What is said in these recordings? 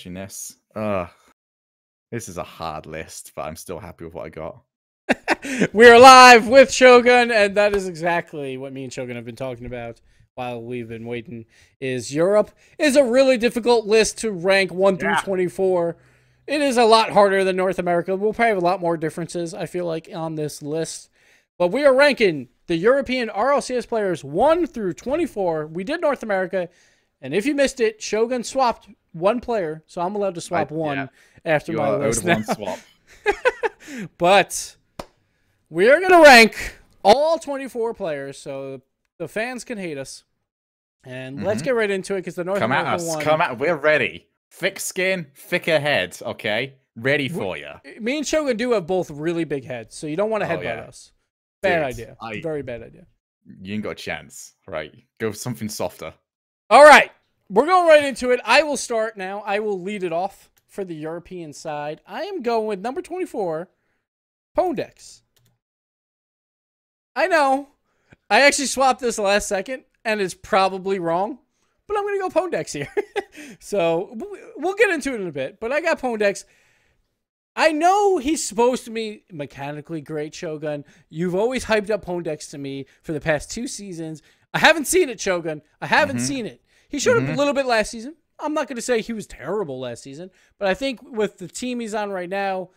watching this. This is a hard list, but I'm still happy with what I got. We're live with Shogun, and that is exactly what me and Shogun have been talking about while we've been waiting. Is Europe is a really difficult list to rank 1 through 24. It is a lot harder than North America. We'll probably have a lot more differences, I feel like, on this list. But we are ranking the European RLCS players 1 through 24. We did North America, and if you missed it, Shogun swapped one player, so I'm allowed to swap one after my list now. One swap. But we are going to rank all 24 players, so the fans can hate us. And let's get right into it, because the North American one... Come at us. We're ready. Thick skin, thicker head, okay? Ready for you. Me and Shogun do have both really big heads, so you don't want to headbutt us. Bad idea. Very bad idea. You ain't got a chance. Right. Go with something softer. All right. We're going right into it. I will start now. I will lead it off for the European side. I am going with number 24, Pondex. I know. I actually swapped this last second, and it's probably wrong, but I'm going to go Pondex here. So we'll get into it in a bit, but I got Pondex. I know he's supposed to be mechanically great, Shogun. You've always hyped up Pondex to me for the past 2 seasons. I haven't seen it, Shogun. I haven't seen it. He showed up a little bit last season. I'm not going to say he was terrible last season, but I think with the team he's on right now,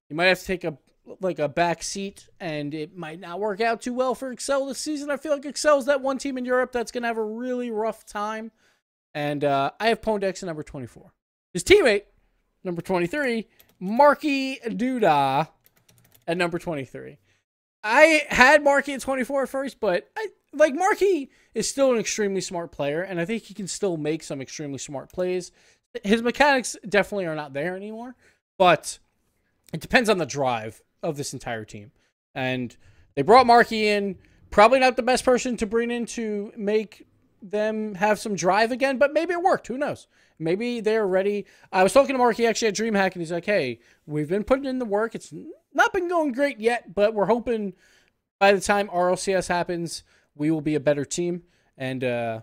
you might have to take a back seat, and it might not work out too well for Excel this season. I feel like Excel's that one team in Europe that's going to have a really rough time. And I have Pondex at number 24. His teammate, number 23, Machi Duda at number 23. I had Machi at 24 at first, but Machi is still an extremely smart player, and I think he can still make some extremely smart plays. His mechanics definitely are not there anymore, but it depends on the drive of this entire team. And they brought Machi in, probably not the best person to bring in to make them have some drive again, but maybe it worked. Who knows? Maybe they're ready. I was talking to Marky actually at DreamHack, and he's like, hey, we've been putting in the work. It's not been going great yet, but we're hoping by the time RLCS happens, we will be a better team. And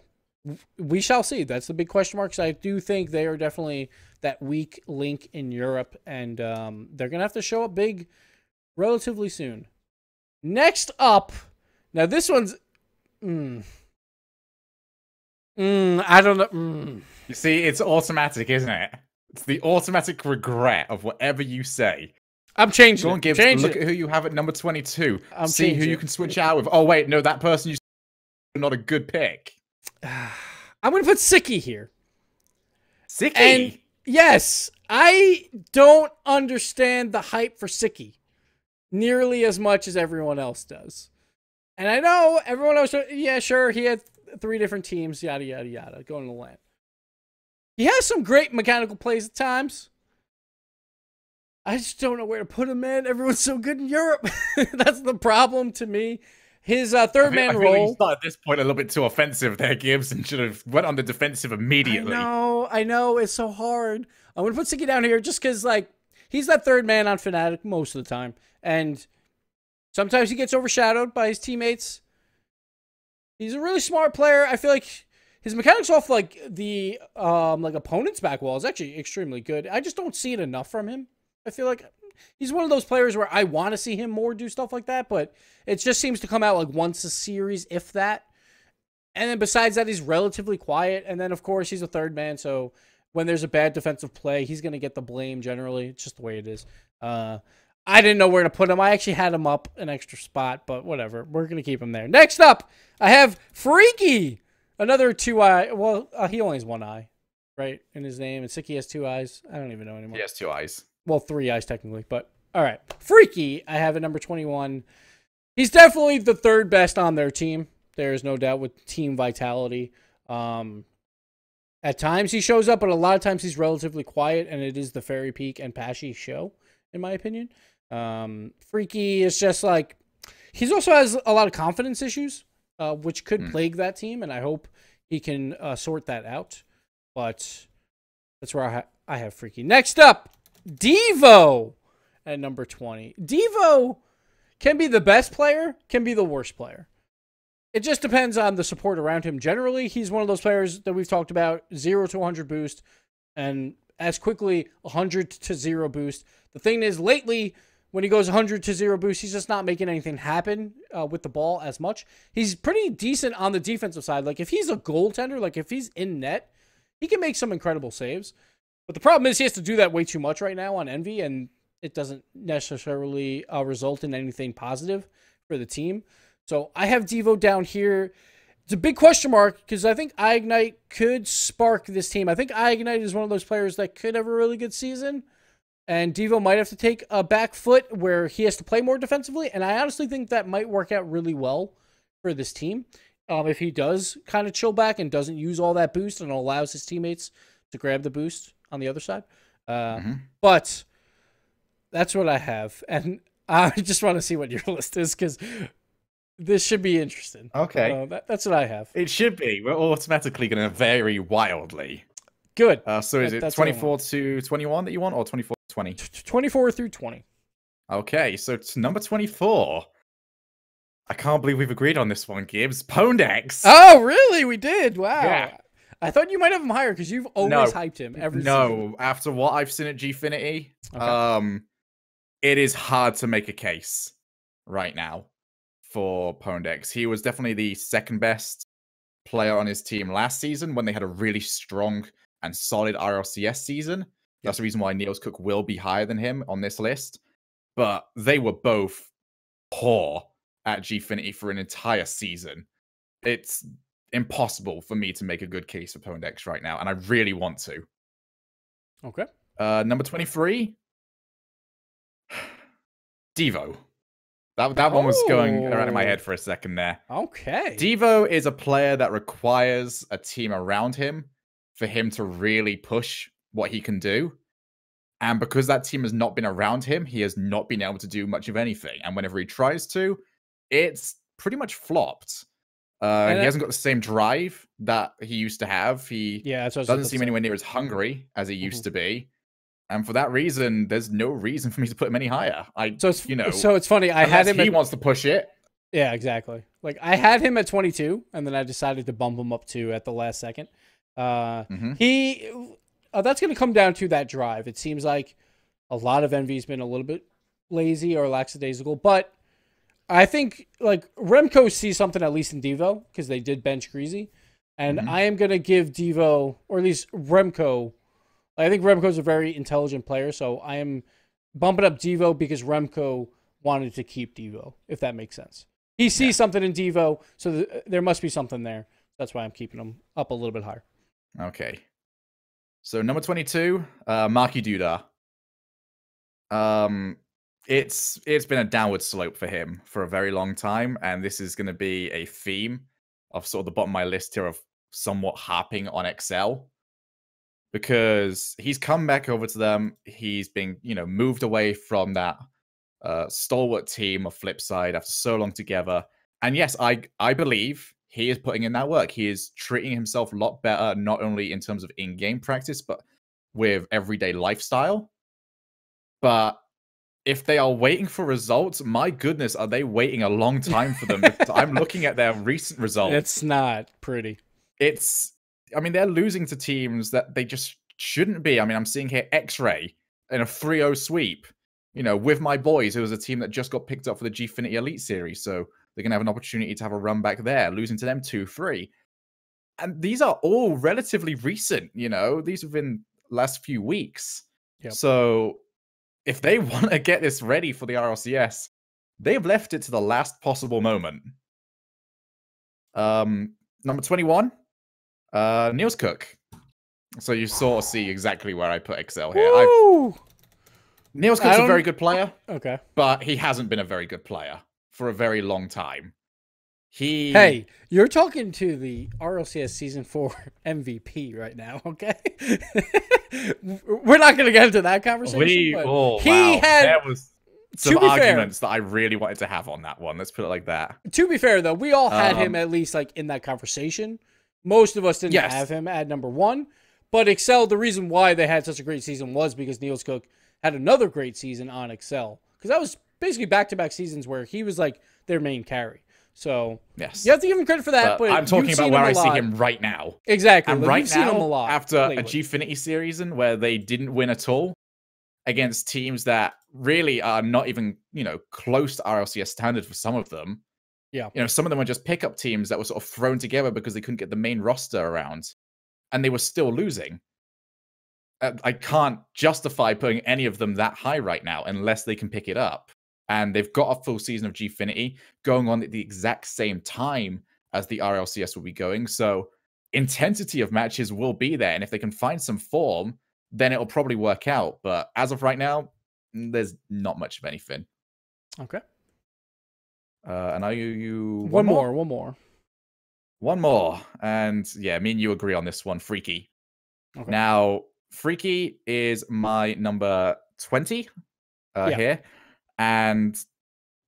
we shall see. That's the big question mark, because I do think they are definitely that weak link in Europe, and they're going to have to show up big relatively soon. Next up, now this one's... I don't know. You see, it's automatic, isn't it? It's the automatic regret of whatever you say. I'm changing. Go on, Gibbs. Look at who you have at number 22. See who you can switch out with. Oh, wait, no, that person you not a good pick. I'm going to put Sicky here. Sicky? And yes, I don't understand the hype for Sicky nearly as much as everyone else does. And I know everyone else, yeah, sure, he had 3 different teams, yada, yada, yada, going to the LAN. He has some great mechanical plays at times. I just don't know where to put him, man. Everyone's so good in Europe. That's the problem to me. His third man role. You started at this point a little bit too offensive there, Gibbs, and should have went on the defensive immediately. I know. It's so hard. I'm going to put Sicky down here just because, he's that third man on Fnatic most of the time. And sometimes he gets overshadowed by his teammates. He's a really smart player. I feel like his mechanics off the opponent's back wall is actually extremely good. I just don't see it enough from him. I feel like he's one of those players where I want to see him more do stuff like that, but it just seems to come out once a series, if that. And then besides that, he's relatively quiet. And then of course he's a third man, so when there's a bad defensive play, he's gonna get the blame generally. It's just the way it is. I didn't know where to put him. I actually had him up an extra spot, but whatever. We're going to keep him there. Next up, I have Freaky. Another 2-eye. Well, he only has 1 eye, right, in his name. And Sicky has 2 eyes. I don't even know anymore. He has 2 eyes. Well, 3 eyes technically, but all right. Freaky, I have at number 21. He's definitely the 3rd best on their team. There is no doubt with team vitality. At times he shows up, but a lot of times he's relatively quiet, and it is the Fairy Peak and Pashy show, in my opinion. Freaky is just he also has a lot of confidence issues, which could plague that team, and I hope he can sort that out. But that's where I have Freaky. Next up, Devo at number 20. Devo can be the best player, can be the worst player. It just depends on the support around him. Generally, he's one of those players that we've talked about, 0 to 100 boost, and as quickly 100 to 0 boost. The thing is, lately, when he goes 100 to 0 boost, he's just not making anything happen with the ball as much. He's pretty decent on the defensive side. Like, if he's a goaltender, like if he's in net, he can make some incredible saves. But the problem is he has to do that way too much right now on Envy, and it doesn't necessarily result in anything positive for the team. So I have Devo down here. It's a big question mark because I think iIgnite could spark this team. I think iIgnite is one of those players that could have a really good season. And Devo might have to take a back foot where he has to play more defensively. And I honestly think that might work out really well for this team. If he does kind of chill back and doesn't use all that boost and allows his teammates to grab the boost on the other side. But that's what I have. And I just want to see what your list is because this should be interesting. Okay. That's what I have. It should be. We're automatically going to vary wildly. Good. So is it 24 to 21 that you want or 24 to 20? 24 through 20. Okay, so it's number 24. I can't believe we've agreed on this one, Gibbs. Pondex. Oh, really? We did? Wow. Yeah. I thought you might have him higher because you've always hyped him every season. After what I've seen at Gfinity, Okay. it is hard to make a case right now for Pondex. He was definitely the second best player on his team last season when they had a really strong and solid RLCS season. That's the reason why Niels Cook will be higher than him on this list. But they were both poor at Gfinity for an entire season. It's impossible for me to make a good case for Pondex right now, and I really want to. Okay. Number 23, Devo. That one was going around in my head for a second there. Okay. Devo is a player that requires a team around him for him to really push what he can do. And because that team has not been around him, he has not been able to do much of anything. And whenever he tries to, it's pretty much flopped. He hasn't got the same drive that he used to have. He doesn't seem anywhere near as hungry as he used to be. And for that reason, there's no reason for me to put him any higher. So it's funny. I had him. He wants to push it. Yeah, exactly. Like I had him at 22, and then I decided to bump him up to at the last second. That's going to come down to that drive. It seems like a lot of Envy's been a little bit lazy or lackadaisical, but I think like Remco sees something at least in Devo because they did bench Greasy, and I am going to give Devo, or at least Remco. I think Remco's a very intelligent player, so I am bumping up Devo because Remco wanted to keep Devo, if that makes sense. He sees something in Devo, so there must be something there. That's why I'm keeping him up a little bit higher. Okay. So number 22, Machi Duda. It's been a downward slope for him for a very long time, and this is going to be a theme of sort of the bottom of my list here of somewhat harping on Excel. Because he's come back over to them. He's been, moved away from that stalwart team of Flipside after so long together. And yes, I believe he is putting in that work. He is treating himself a lot better, not only in terms of in-game practice, but with everyday lifestyle. But if they are waiting for results, my goodness, are they waiting a long time for them? Because I'm looking at their recent results. It's not pretty. They're losing to teams that they just shouldn't be. I'm seeing here X-Ray in a 3-0 sweep, with my boys, who was a team that just got picked up for the Gfinity Elite Series. So they're going to have an opportunity to have a run back there, losing to them 2-3. And these are all relatively recent, These have been last few weeks. Yep. So if they want to get this ready for the RLCS, they've left it to the last possible moment. Number 21. Niels Cook. So you sort of see exactly where I put Excel here. Niels Cook's a very good player. Okay. But he hasn't been a very good player for a very long time. Hey, you're talking to the RLCS Season 4 MVP right now, okay? We're not going to get into that conversation. There was some arguments that I really wanted to have on that one. Let's put it like that. To be fair, though, we all had him at least like in that conversation. Most of us didn't have him at number 1. But Excel, the reason why they had such a great season was because Niels Cook had another great season on Excel. Because that was basically back-to-back seasons where he was like their main carry. So yes, you have to give him credit for that. But I'm talking about where I see him right now. Exactly. And like, right you've seen him a now, lot after lately. a Gfinity series where they didn't win at all against teams that really are not even, close to RLCS standard for some of them. Yeah. Some of them were just pickup teams that were sort of thrown together because they couldn't get the main roster around, and they were still losing. I can't justify putting any of them that high right now unless they can pick it up. And they've got a full season of Gfinity going on at the exact same time as the RLCS will be going. So intensity of matches will be there. And if they can find some form, then it'll probably work out. But as of right now, there's not much of anything. Okay. And are you one more? One more. And yeah, me and you agree on this one. Freaky. Okay. Now, Freaky is my number 20 here. And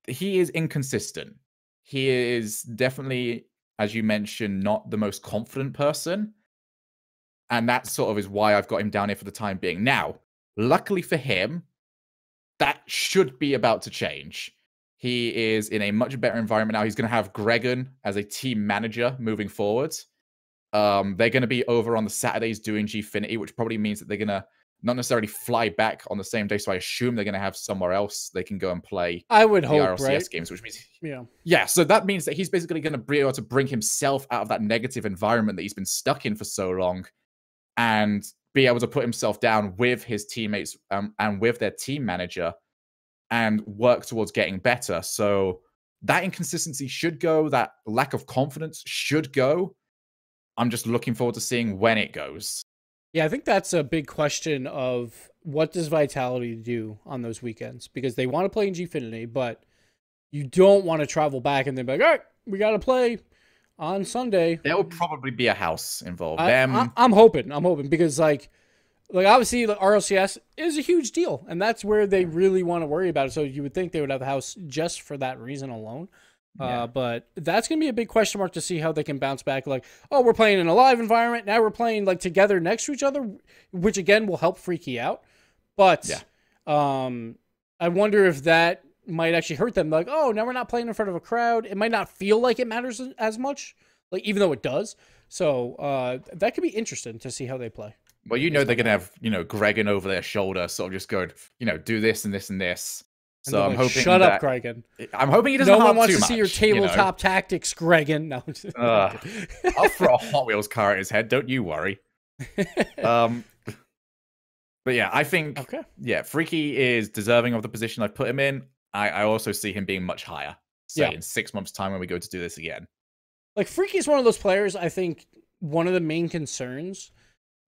he is inconsistent. He is definitely, as you mentioned, not the most confident person. And that sort of is why I've got him down here for the time being. Now, luckily for him, that should be about to change. He is in a much better environment now. He's going to have Gregan as a team manager moving forward. They're going to be over on the Saturdays doing Gfinity, which probably means that they're going to not necessarily fly back on the same day. So I assume they're going to have somewhere else they can go and play. I would hope, RLCS right? games, which means yeah. So that means that he's basically going to be able to bring himself out of that negative environment that he's been stuck in for so long, and be able to put himself down with his teammates and with their team manager, and work towards getting better. So that inconsistency should go. That lack of confidence should go. I'm just looking forward to seeing when it goes. Yeah, I think that's a big question of what does Vitality do on those weekends? Because they want to play in Gfinity, but you don't want to travel back and then be like, all right, we got to play on Sunday. There will probably be a house involved. I'm hoping because like obviously the RLCS is a huge deal, and that's where they really want to worry about it. So you would think they would have a house just for that reason alone. Yeah. But that's going to be a big question mark to see how they can bounce back. Like, oh, we're playing in a live environment. Now we're playing like together next to each other, which again will help Freaky out. But I wonder if that might actually hurt them. Like, oh, now we're not playing in front of a crowd. It might not feel like it matters as much, like even though it does. So that could be interesting to see how they play. Well, they're going to have, Gregan over their shoulder, sort of just going, do this and this and this. So I'm hoping. Shut up, Gregan. I'm hoping he doesn't. No one wants to see your tabletop tactics, Gregan. No. I'll throw a Hot Wheels car at his head. Don't you worry. But yeah, I think. Okay. Yeah, Freaky is deserving of the position I've put him in. I also see him being much higher. Say in 6 months' time when we go to do this again. Like Freaky is one of those players. I think one of the main concerns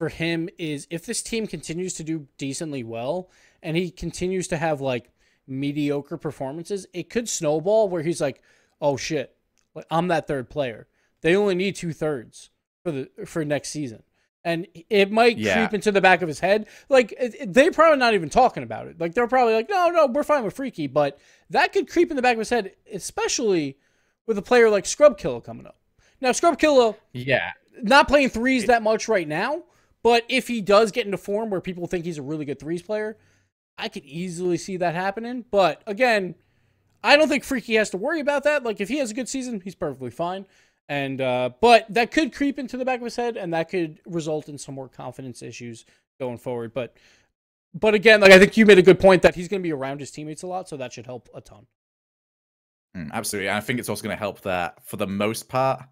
for him is if this team continues to do decently well and he continues to have like mediocre performances, it could snowball where he's like, oh shit, like I'm that third player. They only need 2/3 for next season. And it might creep into the back of his head. Like they're probably not even talking about it. Like they're probably like, no, we're fine with Freaky, but that could creep in the back of his head, especially with a player like Scrubkilla coming up. Now Scrubkilla not playing threes that much right now, but if he does get into form where people think he's a really good threes player, I could easily see that happening. But again, I don't think Freaky has to worry about that. Like if he has a good season, he's perfectly fine. And but that could creep into the back of his head, and that could result in some more confidence issues going forward. But again, like I think you made a good point that he's going to be around his teammates a lot, so that should help a ton. Absolutely. And I think it's also going to help that for the most part,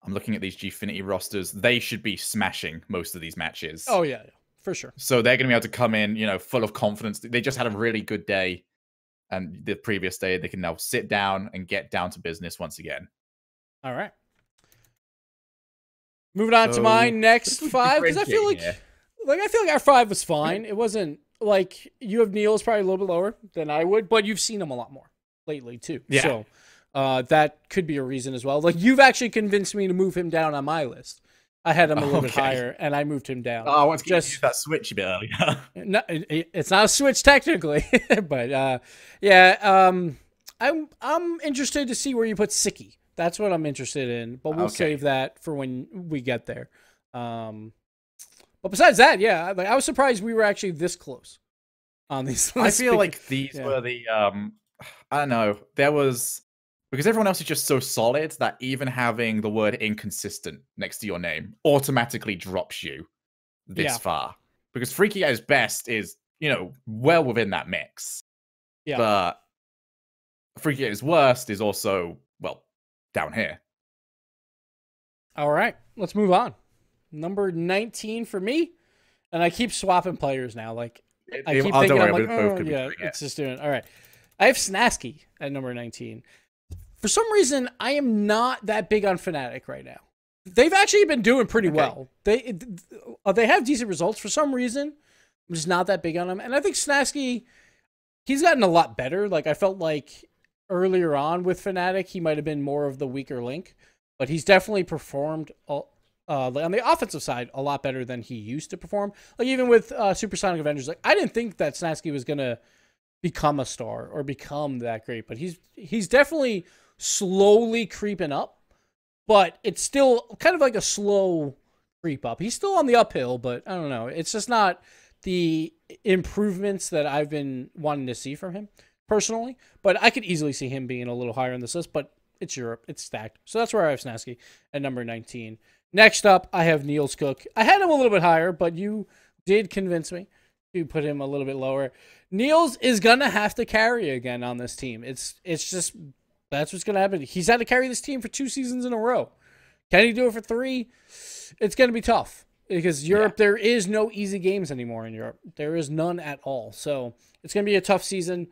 I'm looking at these Gfinity rosters, they should be smashing most of these matches. Oh yeah. For sure. So they're going to be able to come in, full of confidence. They just had a really good day. And the previous day, they can now sit down and get down to business once again. All right. Moving on to my next 5. Because I feel like our 5 was fine. It wasn't like you have Niels probably a little bit lower than I would, but you've seen him a lot more lately too. Yeah. So that could be a reason as well. Like you've actually convinced me to move him down on my list. I had him a little bit higher, and I moved him down. Oh, I want to use that switch a bit earlier. No, it's not a switch technically, but I'm interested to see where you put Sicky. That's what I'm interested in, but we'll save that for when we get there. But besides that, I was surprised we were actually this close on these lists. I feel like these were the I don't know. There was Because everyone else is just so solid that even having the word inconsistent next to your name automatically drops you this far. Because Freaky at his best is, you know, well within that mix. Yeah. But Freaky at his worst is also, well, down here. All right, let's move on. Number 19 for me. And I keep swapping players now. Like, I keep thinking, I'm like, oh, yeah, it's just doing it. All right. I have Snasky at number 19. For some reason, I am not that big on Fnatic right now. They've actually been doing pretty well. They have decent results. For some reason, I'm just not that big on them. And I think Snasky, he's gotten a lot better. Like, I felt like earlier on with Fnatic, he might have been more of the weaker link. But he's definitely performed on the offensive side a lot better than he used to perform. Like, even with Supersonic Avengers, like, I didn't think that Snasky was going to become a star or become that great. But he's definitely slowly creeping up. But it's still kind of like a slow creep up. He's still on the uphill, but I don't know. It's just not the improvements that I've been wanting to see from him personally. But I could easily see him being a little higher on this list. But it's Europe. It's stacked. So that's where I have Snasky at number 19. Next up, I have Niels Cook. I had him a little bit higher, but you did convince me to put him a little bit lower. Niels is going to have to carry again on this team. It's just, that's what's going to happen. He's had to carry this team for 2 seasons in a row. Can he do it for 3? It's going to be tough because Europe, there is no easy games anymore in Europe. There is none at all. So it's going to be a tough season.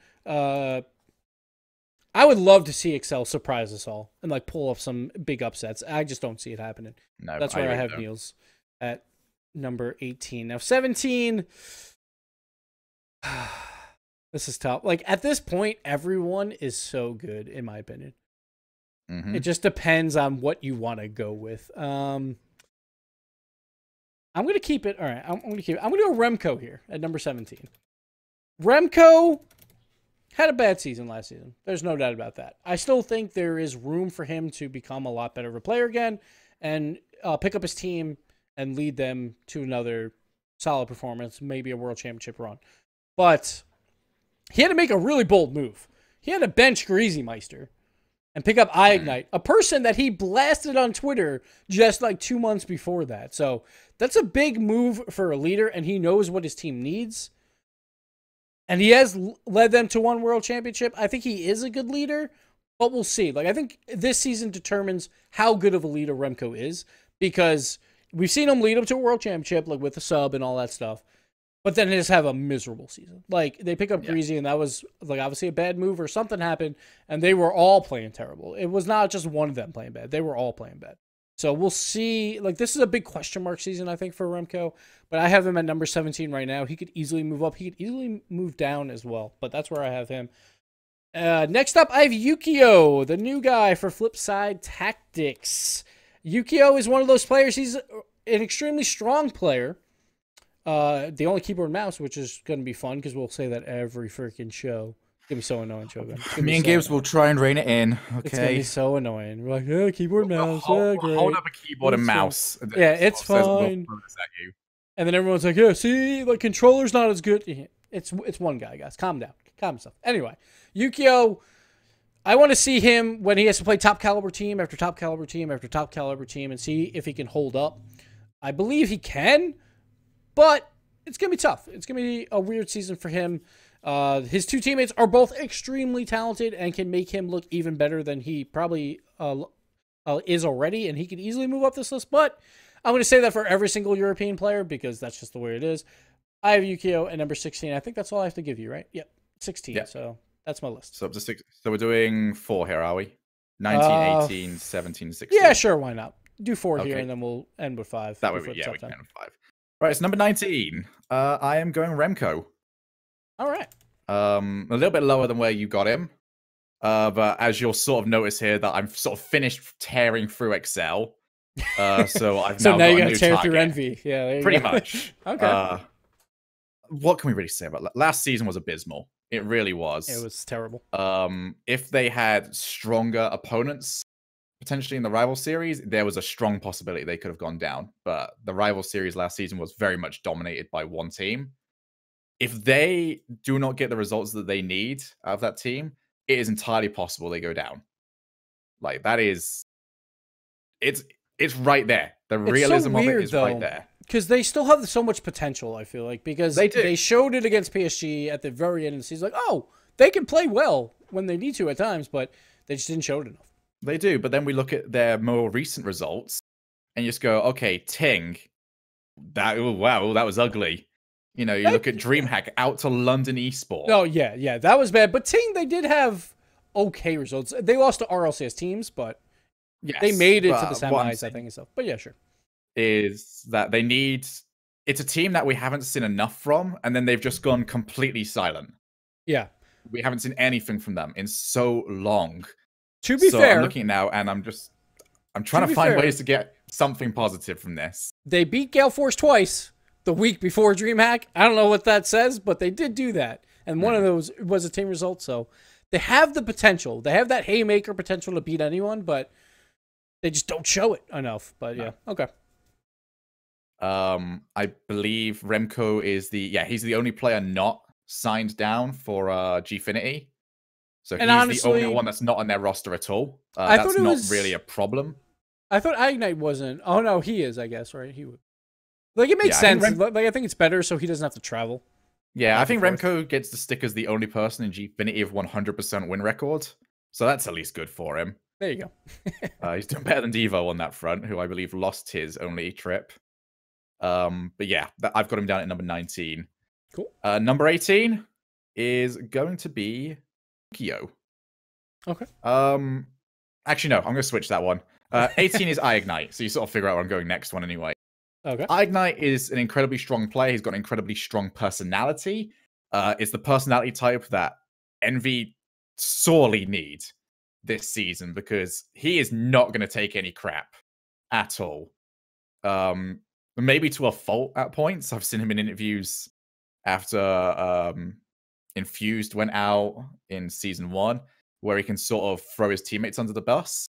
I would love to see Excel surprise us all and like pull off some big upsets. I just don't see it happening. No, that's where I have Niels at number 18. Now 17. This is tough. Like, at this point, everyone is so good, in my opinion. It just depends on what you want to go with. I'm going to keep it. All right, I'm going to keep it. I'm going to go Remco here at number 17. Remco had a bad season last season. There's no doubt about that. I still think there is room for him to become a lot better of a player again and pick up his team and lead them to another solid performance, maybe a world championship run. But he had to make a really bold move. He had to bench Greasy Meister and pick up iIgnite, a person that he blasted on Twitter just like 2 months before that. So that's a big move for a leader, and he knows what his team needs. And he has led them to 1 world championship. I think he is a good leader, but we'll see. Like, I think this season determines how good of a leader Remco is, because we've seen him lead up to a world championship, like with the sub and all that stuff. But then just have a miserable season. Like, they pick up Greasy, and that was like obviously a bad move or something happened, and they were all playing terrible. It was not just one of them playing bad. They were all playing bad. So we'll see. Like, this is a big question mark season, I think, for Remco. But I have him at number 17 right now. He could easily move up. He could easily move down as well. But that's where I have him. Next up, I have Yukio, the new guy for Flipside Tactics. Yukio is one of those players. He's an extremely strong player. The only keyboard and mouse, which is going to be fun because we'll say that every freaking show. It's going to be so annoying, Shogun. Me and Gibbs will try and rein it in. Okay. It's going to be so annoying. We're like, yeah, keyboard and mouse. Great. Hold up a keyboard and mouse. Yeah, it's fine. And then everyone's like, yeah, see, like, controller's not as good. It's one guy, guys. Calm down. Calm yourself. Anyway, Yukio, I want to see him when he has to play top caliber team after top caliber team after top caliber team and see if he can hold up. I believe he can, but it's going to be tough. It's going to be a weird season for him. His 2 teammates are both extremely talented and can make him look even better than he probably is already, and he can easily move up this list, but I'm going to say that for every single European player because that's just the way it is. I have Yukio at number 16. I think that's all I have to give you, right? Yep, 16. Yep. So that's my list. So up to 6. So we're doing 4 here, are we? 19, 18, 17, 16. Yeah, sure. Why not? Do 4 here, and then we'll end with 5. That way, we can end with 5. Right, it's number 19. I am going Remco. All right. A little bit lower than where you got him. But as you'll sort of notice here, that I'm sort of finished tearing through Excel. So I've now you got to tear through Envy. Yeah, pretty much. Okay. What can we really say about that? Last season was abysmal. It really was. It was terrible. If they had stronger opponents potentially in the rival series, there was a strong possibility they could have gone down. But the rival series last season was very much dominated by one team. If they do not get the results that they need out of that team, it is entirely possible they go down. Like that is, it's right there. The It's realism so weird, of it is though, right there. because they still have so much potential, I feel like, because they showed it against PSG at the very end of the season. Like, oh, they can play well when they need to at times, but they just didn't show it enough. They do, but then we look at their more recent results and you just go, okay, Ting, wow, that was ugly. You know, you look at DreamHack out to London Esports. Oh, yeah, that was bad. But Ting, they did have okay results. They lost to RLCS teams, but yes, they made it to the semis, I think, and stuff. But yeah, sure. Is that it's a team that we haven't seen enough from, and then they've just gone completely silent. Yeah. We haven't seen anything from them in so long. To be fair, I'm looking now, and I'm trying to find ways to get something positive from this. They beat Gale Force twice the week before DreamHack. I don't know what that says, but they did do that. And one of those was a team result, so they have the potential. They have that haymaker potential to beat anyone, but they just don't show it enough. But yeah, okay. I believe Remco is he's the only player not signed down for Gfinity. So he's honestly, the only one that's not on their roster at all. That's not really a problem. I thought Ignite wasn't. Oh no, he is, I guess, right? He would. Like, it makes sense. I think it's better so he doesn't have to travel. Yeah, I think Remco gets to stick as the only person in Gfinity of 100% win record. So that's at least good for him. There you go. He's doing better than Devo on that front, who I believe lost his only trip. But yeah, I've got him down at number 19. Cool. Number 18 is going to be Yukio. Okay. Actually, no, I'm going to switch that one. 18 is Ignite, so you sort of figure out where I'm going next one anyway. Okay. Ignite is an incredibly strong player. He's got an incredibly strong personality. It's the personality type that Envy sorely need this season because he is not going to take any crap at all. Maybe to a fault at points. I've seen him in interviews after Infused went out in Season 1, where he can sort of throw his teammates under the bus.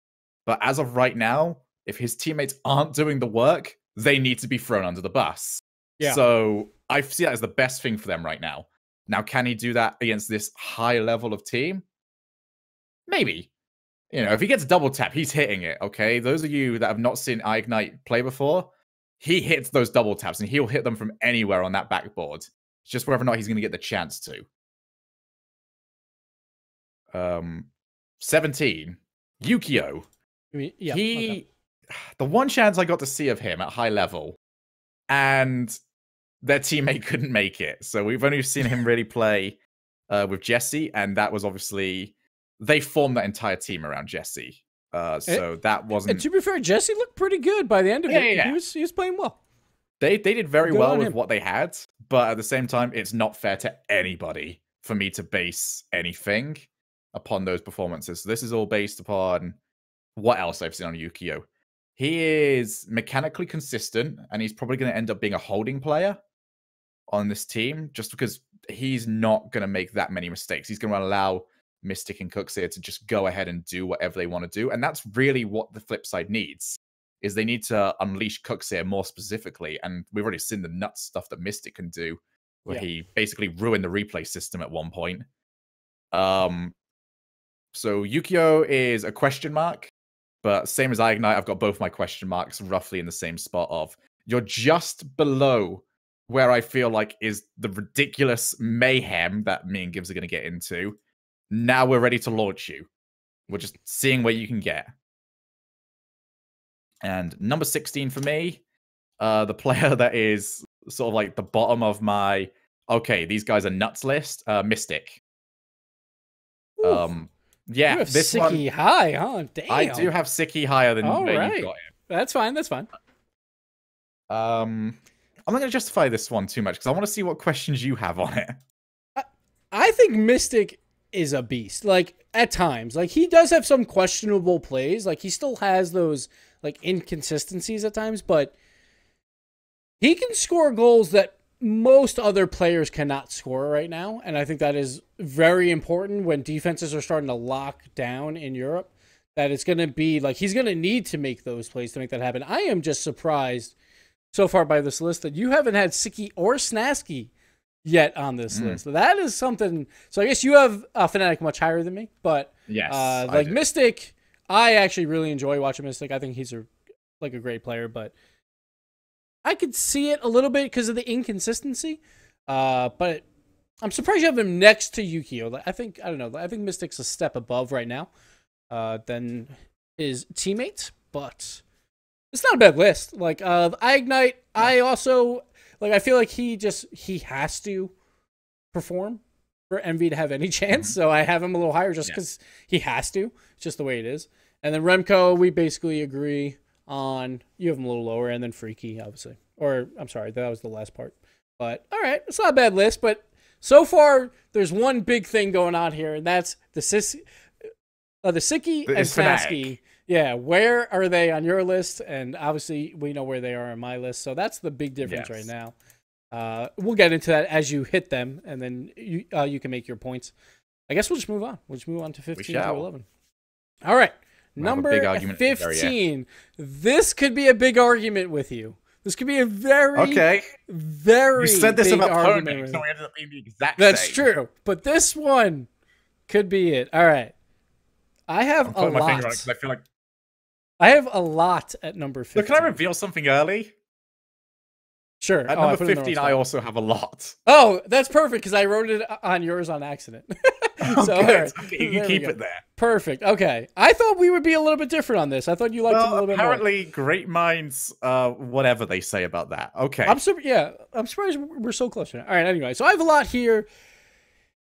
But as of right now, if his teammates aren't doing the work, they need to be thrown under the bus. Yeah. So I see that as the best thing for them right now. Now, can he do that against this high level of team? Maybe. You know, if he gets double tap, he's hitting it, okay? Those of you that have not seen Ignite play before, he hits those double taps, and he'll hit them from anywhere on that backboard. It's just whether or not he's going to get the chance to. 17, Yukio. Yeah, the one chance I got to see of him at high level, and their teammate couldn't make it. So we've only seen him really play with Jesse, and that was obviously they formed that entire team around Jesse. So that wasn't. And to be fair, Jesse looked pretty good by the end of it. Yeah. He was playing well. They did very well with what they had, but at the same time, it's not fair to anybody for me to base anything upon those performances. So this is all based upon what else I've seen on Yukio. He is mechanically consistent, and he's probably going to end up being a holding player on this team, just because he's not going to make that many mistakes. He's going to allow Mystic and Cookseer to just go ahead and do whatever they want to do. And that's really what the flip side needs, is they need to unleash Cookseer more specifically. And we've already seen the nuts stuff that Mystic can do, where he basically ruined the replay system at one point. So Yukio is a question mark, but same as Ignite, I've got both my question marks roughly in the same spot of you're just below where I feel like is the ridiculous mayhem that me and Gibbs are going to get into. Now we're ready to launch you. We're just seeing where you can get. And number 16 for me, the player that is sort of like the bottom of my, okay, these guys are nuts list, Mystic. Yeah, you have this Sicky one high, huh? Damn. I do have Sicky higher than where right. you got him. That's fine. That's fine. I'm not going to justify this one too much because I want to see what questions you have on it. I think Mystic is a beast. Like, at times, like, he does have some questionable plays. Like, he still has those like inconsistencies at times, but he can score goals that most other players cannot score right now. And I think that is very important when defenses are starting to lock down in Europe, that it's going to be like, he's going to need to make those plays to make that happen. I am just surprised so far by this list that you haven't had Sicky or Snasky yet on this list. So that is something. So I guess you have Fnatic much higher than me, but yes, like Mystic, I actually really enjoy watching Mystic. I think he's a great player, but I could see it a little bit because of the inconsistency. But I'm surprised you have him next to Yukio. I think Mystic's a step above right now than his teammates, but it's not a bad list. Like I Ignite, I also I feel like he has to perform for Envy to have any chance. So I have him a little higher just because he has to. It's just the way it is. And then Remco, we basically agree on. You have him a little lower, and then Freaky, obviously. Or I'm sorry, that was the last part. But all right, it's not a bad list. But so far, there's one big thing going on here, and that's the Siki and Fnatic. Yeah, where are they on your list? And obviously, we know where they are on my list. So that's the big difference right now. We'll get into that as you hit them, and then you can make your points. I guess we'll just move on. We'll just move on to 15 to 11. All right, number 15. This could be a big argument with you. This could be a very You said this about Pony, so we ended up being the exact same. That's true, but this one could be it. All right, I have a lot. My finger on it 'cause I feel like I have a lot at number 15. So can I reveal something early? Sure. At number 15, I also have a lot. Oh, that's perfect because I wrote it on yours on accident. So okay, you can keep it there. Perfect. Okay. I thought we would be a little bit different on this. I thought you liked it a little bit more. Apparently, great minds, whatever they say about that. Okay. I'm surprised we're so close to that. All right, anyway. So I have a lot here.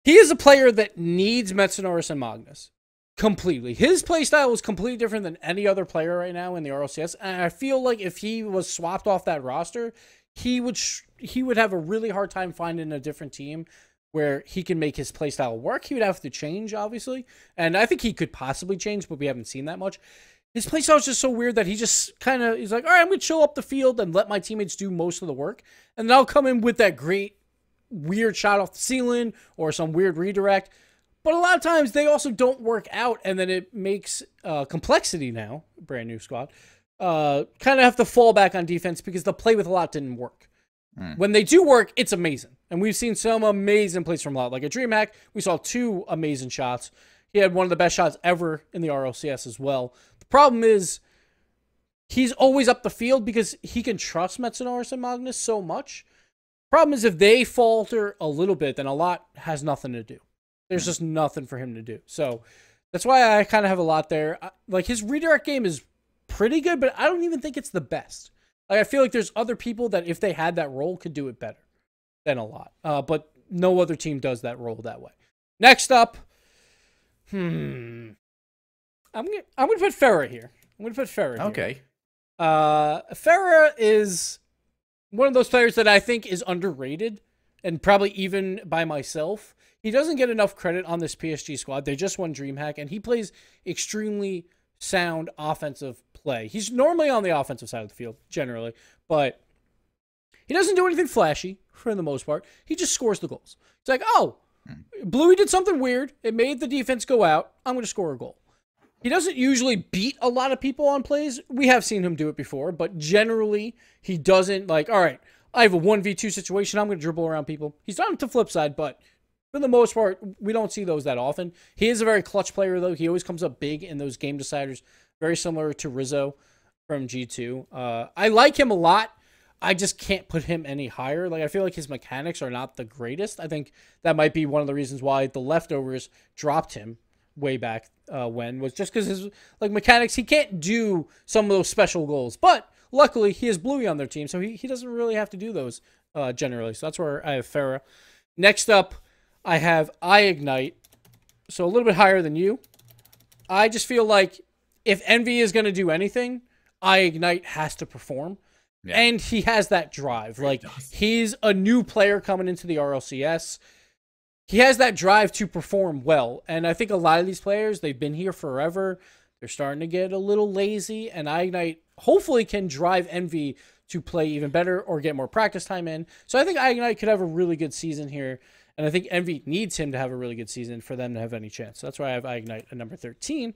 He is a player that needs Metsonoris and Magnus. Completely. His playstyle is completely different than any other player right now in the RLCS. And I feel like if he was swapped off that roster, he would have a really hard time finding a different team where he can make his playstyle work. He would have to change, obviously. And I think he could possibly change, but we haven't seen that much. His playstyle is just so weird that he just he's like, all right, I'm going to chill up the field and let my teammates do most of the work. And then I'll come in with that great weird shot off the ceiling or some weird redirect. But a lot of times they also don't work out, and then it makes Complexity now, brand new squad, kind of have to fall back on defense because the play with a lot didn't work. When they do work, it's amazing. And we've seen some amazing plays from a lot. Like a DreamHack, we saw 2 amazing shots. He had one of the best shots ever in the RLCS as well. The problem is he's always up the field because he can trust Metsonoris and Magnus so much. Problem is if they falter a little bit, then a lot has nothing to do. There's just nothing for him to do. So that's why I kind of have a lot there. Like his redirect game is pretty good, but I don't even think it's the best. Like I feel like there's other people that if they had that role could do it better than a lot. But no other team does that role that way. Next up, I'm gonna put Farah here. I'm gonna put Farah here. Okay. Farah is one of those players that I think is underrated, and probably even by myself. He doesn't get enough credit on this PSG squad. They just won DreamHack, and he plays extremely sound offensive play. He's normally on the offensive side of the field, generally, but he doesn't do anything flashy for the most part. He just scores the goals. It's like, oh, Bluey did something weird. It made the defense go out. I'm going to score a goal. He doesn't usually beat a lot of people on plays. We have seen him do it before, but generally, he doesn't like, all right, I have a 1v2 situation. I'm going to dribble around people. He's done it to flip side, but for the most part, we don't see those that often. He is a very clutch player, though. He always comes up big in those game deciders, very similar to Rizzo from G2. I like him a lot. I just can't put him any higher. Like I feel like his mechanics are not the greatest. I think that might be one of the reasons why the leftovers dropped him way back when, was just because his mechanics, he can't do some of those special goals. But luckily, he has Bluey on their team, so he doesn't really have to do those generally. So that's where I have Farah. Next up, I have Ignite, so a little bit higher than you. I just feel like if Envy is going to do anything, Ignite has to perform. Yeah. And he has that drive. Like, he's a new player coming into the RLCS. He has that drive to perform well. And I think a lot of these players, they've been here forever. They're starting to get a little lazy. And Ignite hopefully can drive Envy to play even better or get more practice time in. So I think Ignite could have a really good season here. And I think Envy needs him to have a really good season for them to have any chance. So that's why I have Ignite at number 13.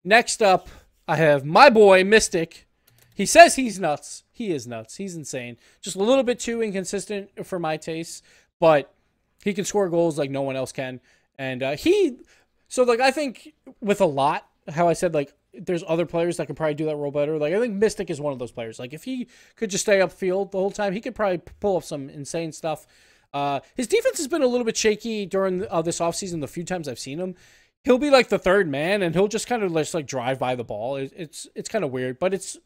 Next up, I have my boy, Mystic. He says he's nuts. He is nuts. He's insane. Just a little bit too inconsistent for my taste. But he can score goals like no one else can. And I think with a lot, how I said, like, there's other players that can probably do that role better. Like I think Mystic is one of those players. Like if he could just stay upfield the whole time, he could probably pull off some insane stuff. His defense has been a little bit shaky during this offseason. The few times I've seen him, he'll be like the third man and he'll just kind of just like drive by the ball. It's kind of weird, but it's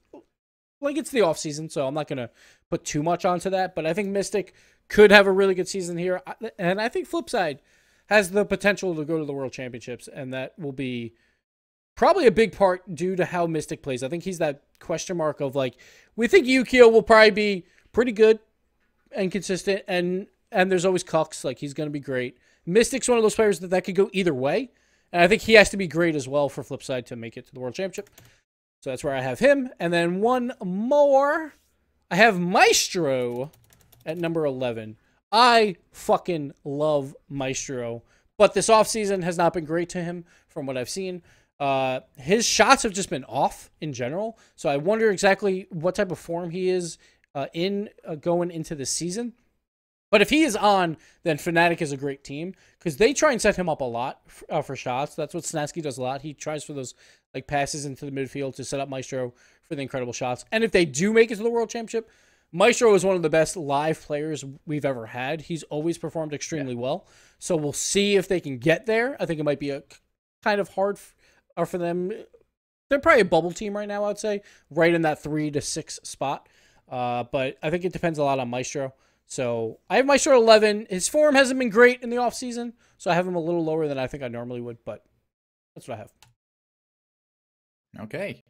like it's the offseason, so I'm not gonna put too much onto that. But I think Mystic could have a really good season here, and I think Flipside has the potential to go to the World Championships, and that will be probably a big part due to how Mystic plays. I think he's that question mark of like, we think Yukio will probably be pretty good and consistent, and there's always Cucks, like he's going to be great. Mystic's one of those players that could go either way, and I think he has to be great as well for Flipside to make it to the World Championship. So that's where I have him. And then one more, I have Maestro at number 11. I fucking love Maestro, but this offseason has not been great to him from what I've seen. His shots have just been off in general, so I wonder exactly what type of form he is in going into this season. But if he is on, then Fnatic is a great team because they try and set him up a lot for shots. That's what Snasky does a lot. He tries for those like passes into the midfield to set up Maestro for the incredible shots. And if they do make it to the World Championship, Maestro is one of the best live players we've ever had. He's always performed extremely well. So we'll see if they can get there. I think it might be a kind of hard for them. They're probably a bubble team right now, I'd say, right in that 3 to 6 spot. But I think it depends a lot on Maestro. So I have Maestro at 11. His form hasn't been great in the offseason, so I have him a little lower than I think I normally would, but that's what I have. Okay.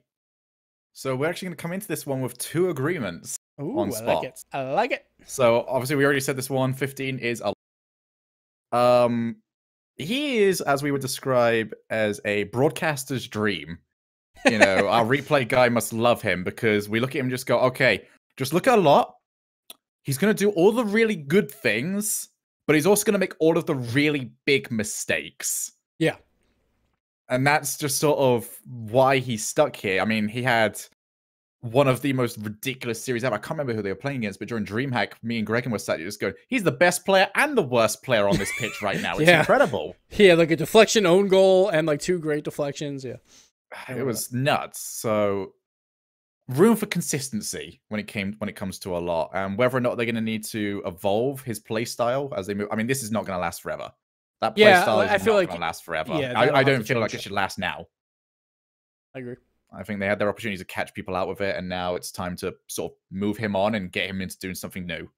So we're actually going to come into this one with 2 agreements on spot. I like it. I like it. So obviously we already said this one. 15 is he is, as we would describe, as a broadcaster's dream. You know, our replay guy must love him because we look at him and just go, okay, just look at a lot. He's going to do all the really good things, but he's also going to make all of the really big mistakes. Yeah. And that's just sort of why he's stuck here. I mean, he had one of the most ridiculous series ever. I can't remember who they were playing against, but during DreamHack, me and Gregan were sat just going, he's the best player and the worst player on this pitch right now. It's incredible. He had like a deflection own goal and like 2 great deflections. Yeah. It was nuts. So room for consistency when it comes to a lot, and whether or not they're going to need to evolve his play style as they move. I mean, this is not going to last forever. That play style is not going to last forever. Yeah, I don't feel like it should last now. I agree. I think they had their opportunity to catch people out with it, and now it's time to sort of move him on and get him into doing something new.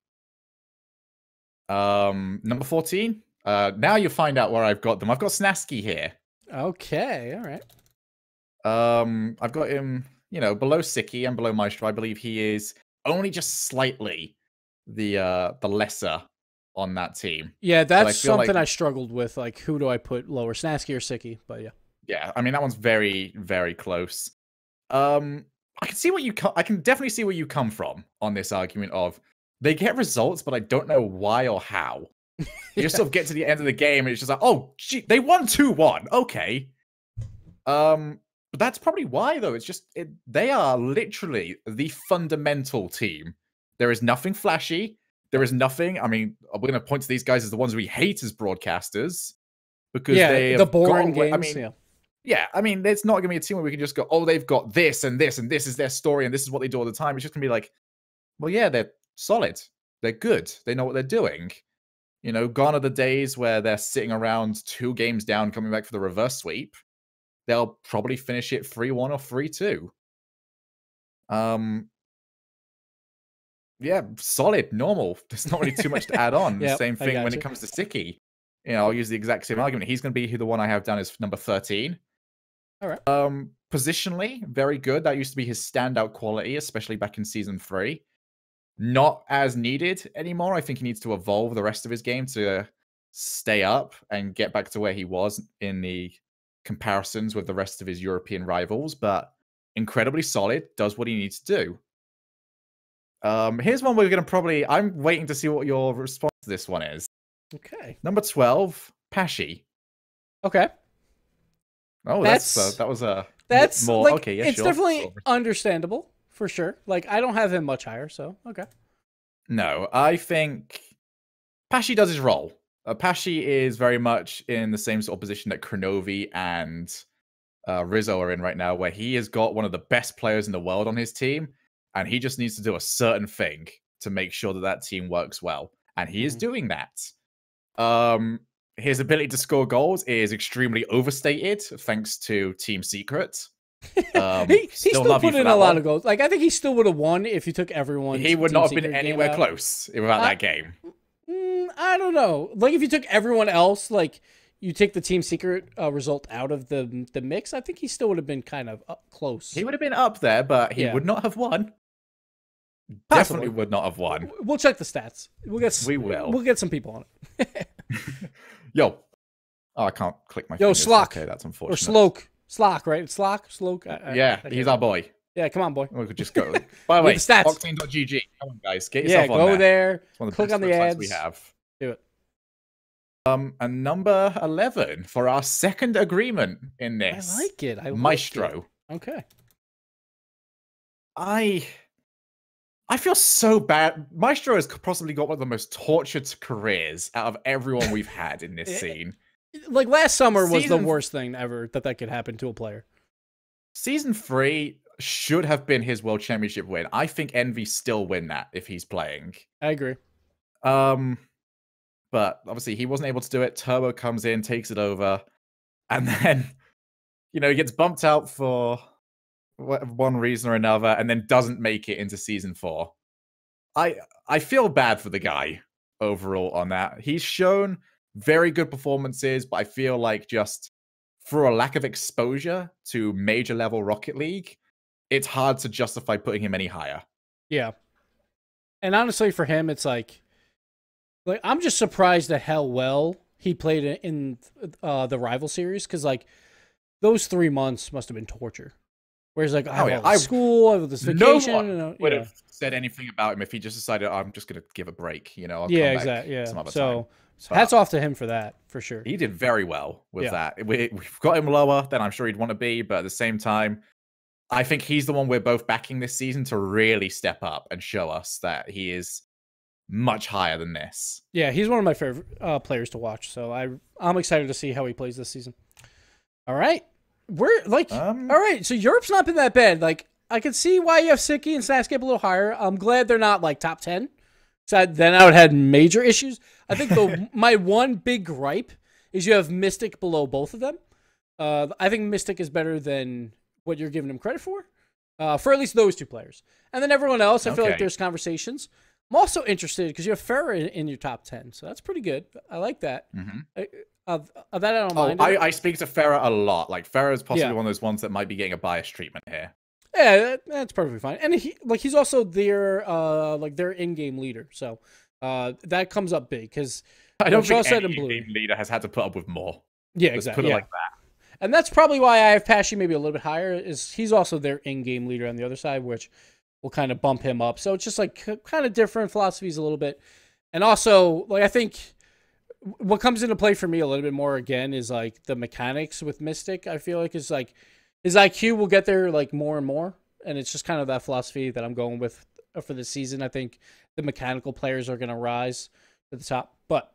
Number 14. Now you'll find out where I've got them. I've got Snasky here. Okay, all right. I've got him, you know, below Siki and below Maestro. I believe he is only just slightly the lesser on that team. Yeah, that's something I struggled with. Like, who do I put lower, Snasky or Siki? But yeah. Yeah, I mean that one's very, very close. I can definitely see where you come from on this argument of they get results, but I don't know why or how. You just sort of get to the end of the game and it's just like, oh, gee, they won 2-1. Okay. But that's probably why, though. It's just they are literally the fundamental team. There is nothing flashy. There is nothing. I mean, we're going to point to these guys as the ones we hate as broadcasters because they the boring games. I mean, I mean, it's not going to be a team where we can just go, oh, they've got this and this and this is their story and this is what they do all the time. It's just going to be like, well, yeah, they're solid. They're good. They know what they're doing. You know, gone are the days where they're sitting around 2 games down, coming back for the reverse sweep. They'll probably finish it 3-1 or 3-2. Yeah, solid, normal. There's not really too much to add on. Yep, Same thing when it comes to Siki. You know, I'll use the exact same argument. He's going to be the one I have down as number 13. All right. Positionally, very good. That used to be his standout quality, especially back in Season 3. Not as needed anymore. I think he needs to evolve the rest of his game to stay up and get back to where he was in the comparisons with the rest of his European rivals, but incredibly solid, does what he needs to do. Here's one we're going to probably... I'm waiting to see what your response to this one is. Okay. Number 12, Pashi. Okay. Oh, that was a... That's more... like, okay, yeah, it's sure. definitely understandable, for sure. Like, I don't have him much higher, so, okay. No, I think Pashi does his role. Pashi is very much in the same sort of position that Kronovi and Rizzo are in right now, where he has got one of the best players in the world on his team, and he just needs to do a certain thing to make sure that that team works well, and he is doing that. His ability to score goals is extremely overstated, thanks to Team Secret. He still put in a lot of goals. Like, I think he still would have won if you took everyone. He would not have been anywhere close without that game. I don't know. Like, if you took everyone else, like you take the Team Secret result out of the mix, I think he still would have been kind of close. He would have been up there, but he would not have won. Possibly. Definitely would not have won. We'll check the stats. We'll get some people on it. Yo. Oh, I can't click my fingers. Slock. Okay, that's unfortunate. Or Slock, right? It's Slock? Yeah, he's our boy. Yeah, come on, boy. We could just go. By the way, stats. Octane.gg. Come on, guys. Get yourself on go there. Click on the ads. We have. Do it. And number 11 for our second agreement in this. I like it. Maestro. Okay. I feel so bad. Maestro has possibly got one of the most tortured careers out of everyone we've had in this scene. Like, last summer was the worst thing ever that could happen to a player. Season 3 should have been his World Championship win. I think Envy still win that if he's playing. I agree. But obviously he wasn't able to do it. Turbo comes in, takes it over, and then, he gets bumped out for one reason or another, and then doesn't make it into Season 4. I feel bad for the guy overall on that. He's shown very good performances, but I feel like just for a lack of exposure to major level Rocket League, it's hard to justify putting him any higher. Yeah. And honestly, for him, it's like I'm just surprised at how well he played in the rival series, because like those 3 months must have been torture. Whereas like I have school, I have this vacation. No one would have said anything about him if he just decided, I'm just going to give a break. I'll come back some other time. So hats off to him for that, for sure. He did very well with that. We've got him lower than I'm sure he'd want to be, but at the same time, I think he's the one we're both backing this season to really step up and show us that he is much higher than this. Yeah, he's one of my favorite players to watch, so I'm excited to see how he plays this season. All right. We're like, all right, so Europe's not been that bad. Like, I can see why you have Siki and Snapscape a little higher. I'm glad they're not like top 10. So then I would have had major issues. I think my one big gripe is you have Mystic below both of them. I think Mystic is better than what you're giving him credit for at least those two players. And then everyone else, I feel like there's conversations. I'm also interested because you have Farah in your top 10, so that's pretty good. I like that. Of that, I don't mind. I speak to Farah a lot. Like, Farah is possibly one of those ones that might be getting a biased treatment here. Yeah, that's perfectly fine. And he's also their their in-game leader, so that comes up big because I don't think any in-game leader has had to put up with more. Yeah, exactly. Put it like that. And that's probably why I have Pashy maybe a little bit higher. Is he's also their in-game leader on the other side, which will kind of bump him up. So it's just like kind of different philosophies a little bit. And also, like, I think what comes into play for me a little bit more again is like the mechanics with Mystic. I feel like is like his IQ will get there like more and more, and it's just kind of that philosophy that I'm going with for this season. I think the mechanical players are going to rise to the top, but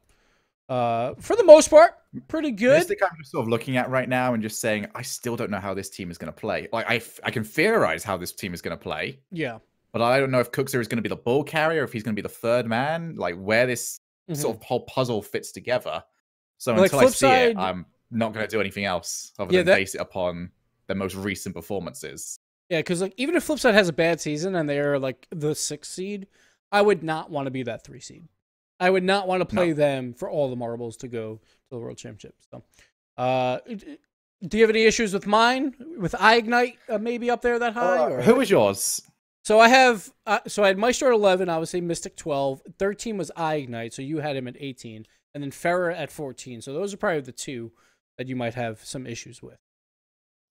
for the most part, pretty good. Mystic, I'm just sort of looking at right now and just saying, I still don't know how this team is going to play. Like, I can theorize how this team is going to play. Yeah. But I don't know if Cookser is going to be the ball carrier, if he's going to be the third man, like where this sort of whole puzzle fits together. So like, until I see it, I'm not going to do anything else other than base it upon the most recent performances. Yeah, because like even if Flipside has a bad season and they're like the 6th seed, I would not want to be that 3 seed. I would not want to play them for all the marbles to go to the World Championship. So, do you have any issues with mine? With iIgnite maybe up there that high? Or? Who was yours? So I have, I had Maestro at 11, obviously Mystic 12, 13 was iIgnite, so you had him at 18, and then Farah at 14. So those are probably the two that you might have some issues with.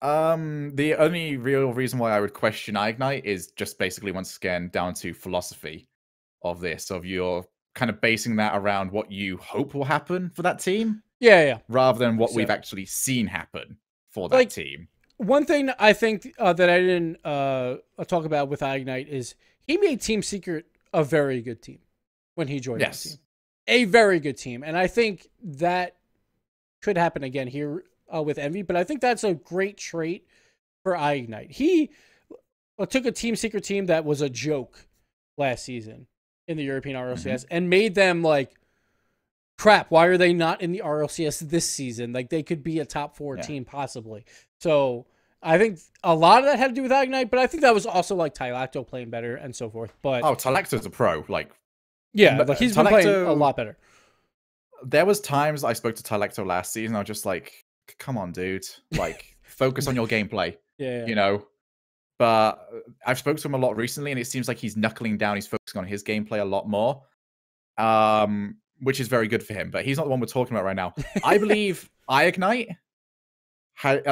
The only real reason why I would question iIgnite is just basically once again down to philosophy of this, of you're kind of basing that around what you hope will happen for that team. Yeah. Rather than what we've actually seen happen for that team. One thing I think that I didn't talk about with iIgnite is he made Team Secret a very good team when he joined the team. A very good team. And I think that could happen again here with Envy, but I think that's a great trait for iGnite. He took a team secret team that was a joke last season in the European RLCS and made them like, crap, why are they not in the RLCS this season? Like, they could be a top 4 team possibly. So I think a lot of that had to do with iGnite, but I think that was also like Tylacto playing better and so forth. But Tylacto's a pro. Like, yeah, like he's been playing a lot better. There was times I spoke to Tylacto last season. I was just like, come on, dude. Like, focus on your gameplay. Yeah. You know? But I've spoken to him a lot recently, and it seems like he's knuckling down. He's focusing on his gameplay a lot more, which is very good for him. But he's not the one we're talking about right now. I believe iGnite,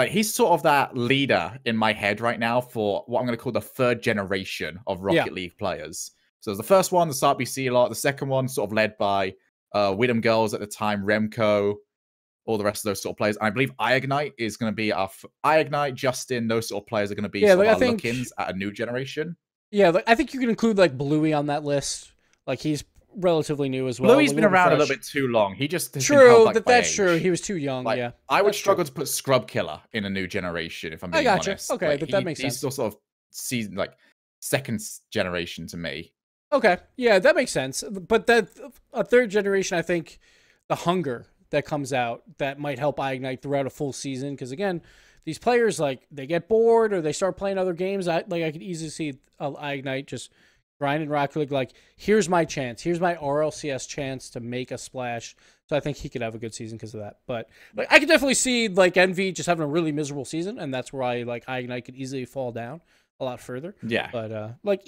he's sort of that leader in my head right now for what I'm going to call the 3rd generation of Rocket League players. So the first one, the SRBC a lot. The second one, sort of led by Widom Girls at the time, Remco, all the rest of those sort of players. And I believe iGnite is going to be our iGnite, Justin. Those sort of players are going to be sort of our look-ins at a new generation. Yeah, I think you can include like Bluey on that list. Like, he's relatively new as well. Bluey's been around a little bit too long. He just has that's true. He was too young. Like, I would struggle to put Scrub Killer in a new generation if I'm being honest. Okay, like, that makes sense. He's still sort of season like 2nd generation to me. Okay, yeah, that makes sense. But that a 3rd generation, I think, the hunger that comes out that might help iGnite throughout a full season. Because again, these players, like, they get bored or they start playing other games. I could easily see iGnite just grinding Rocket League. Like, here's my chance. Here's my RLCS chance to make a splash. So I think he could have a good season because of that. But like, I could definitely see like Envy just having a really miserable season, and that's where iGnite could easily fall down a lot further. Yeah. But like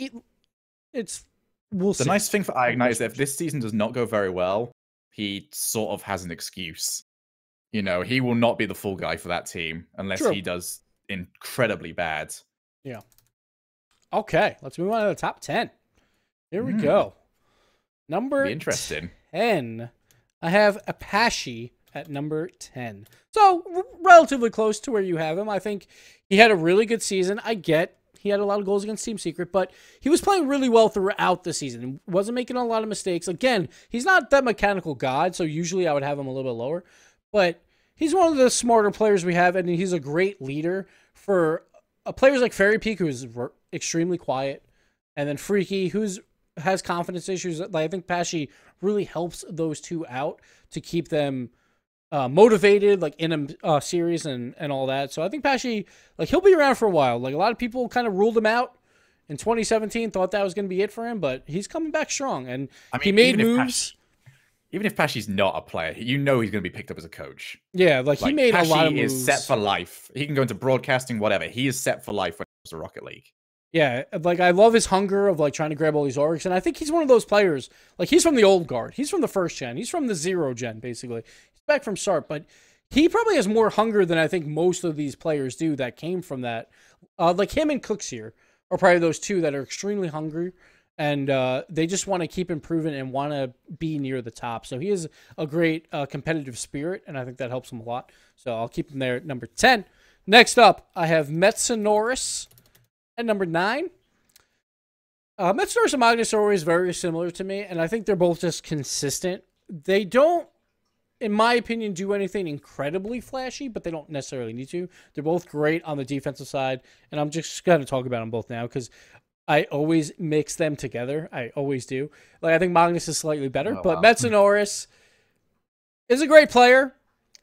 we'll see. The nice thing for iGnite is that if this season does not go very well, he sort of has an excuse. You know, he will not be the full guy for that team unless he does incredibly bad. Yeah. Okay, let's move on to the top 10. Here we go. Number interesting. 10. I have Apache at number 10. So, relatively close to where you have him. I think he had a really good season. I get he had a lot of goals against Team Secret, but he was playing really well throughout the season. He wasn't making a lot of mistakes. Again, he's not that mechanical god, so usually I would have him a little bit lower. But he's one of the smarter players we have, and he's a great leader for players like Fairy Peak, who is extremely quiet, and then Freaky, who's has confidence issues. Like, I think Pashy really helps those two out to keep them motivated, like in a series and all that. So I think Pashy, like, he'll be around for a while. Like, a lot of people kind of ruled him out in 2017, thought that was going to be it for him, but he's coming back strong. And I mean, he made moves. Even if Pashy's not a player, you know he's going to be picked up as a coach. Yeah, like he made a lot of moves. Pashy is set for life. He can go into broadcasting, whatever. He is set for life when it comes to Rocket League. Yeah, like, I love his hunger of, like, trying to grab all these orgs, and I think he's one of those players. Like, he's from the old guard. He's from the 1st gen. He's from the 0 gen, basically. He's back from start, but he probably has more hunger than I think most of these players do that came from that. Like, him and Cooks here are probably those two that are extremely hungry, and they just want to keep improving and want to be near the top. So he has a great competitive spirit, and I think that helps him a lot. So I'll keep him there at number 10. Next up, I have Metsanoris at number 9. Metsanoris and Magnus are always very similar to me, and I think they're both just consistent. They don't, in my opinion, do anything incredibly flashy, but they don't necessarily need to. They're both great on the defensive side, and I'm just going to talk about them both now because I always mix them together. I always do. Like, I think Magnus is slightly better, but Metsanoris is a great player,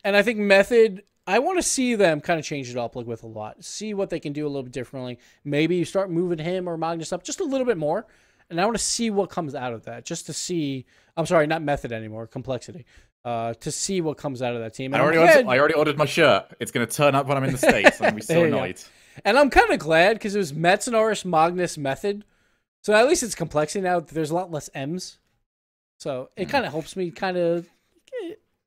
and I think Method, I want to see them kind of change it up, like, with a lot. See what they can do a little bit differently. Maybe you start moving him or Magnus up just a little bit more, and I want to see what comes out of that. Just to see, I'm sorry, not Method anymore, Complexity. To see what comes out of that team. And I already ordered my shirt. It's going to turn up when I'm in the States. I'm going to be so annoyed. And I'm kind of glad because it was Metsanoris, Magnus, Method. So at least it's Complexity now. There's a lot less M's. So it kind of helps me kind of,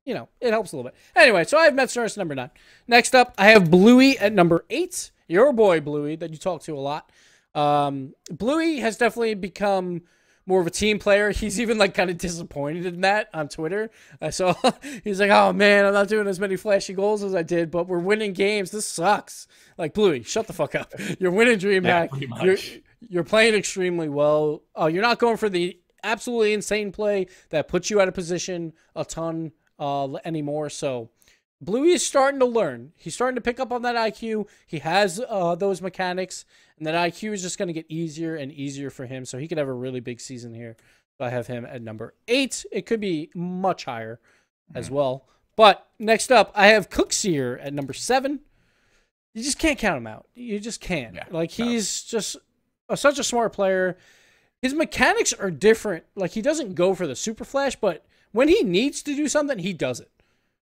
you know, it helps a little bit. Anyway, so I have Metsanoris number 9. Next up, I have Bluey at number 8. Your boy, Bluey, that you talk to a lot. Bluey has definitely become more of a team player. He's even, like, kind of disappointed in that on Twitter. So he's like, oh, man, I'm not doing as many flashy goals as I did, but we're winning games. This sucks. Like, Bluey, shut the fuck up. You're winning DreamHack. You're playing extremely well. You're not going for the absolutely insane play that puts you out of position a ton anymore. So Bluey is starting to learn. He's starting to pick up on that IQ. He has those mechanics, and that IQ is just going to get easier and easier for him, so he could have a really big season here. So I have him at number 8. It could be much higher as well. But next up, I have Cookseer at number 7. You just can't count him out. You just can't. Yeah, like, he's just such a smart player. His mechanics are different. Like, he doesn't go for the super flash, but when he needs to do something, he does it.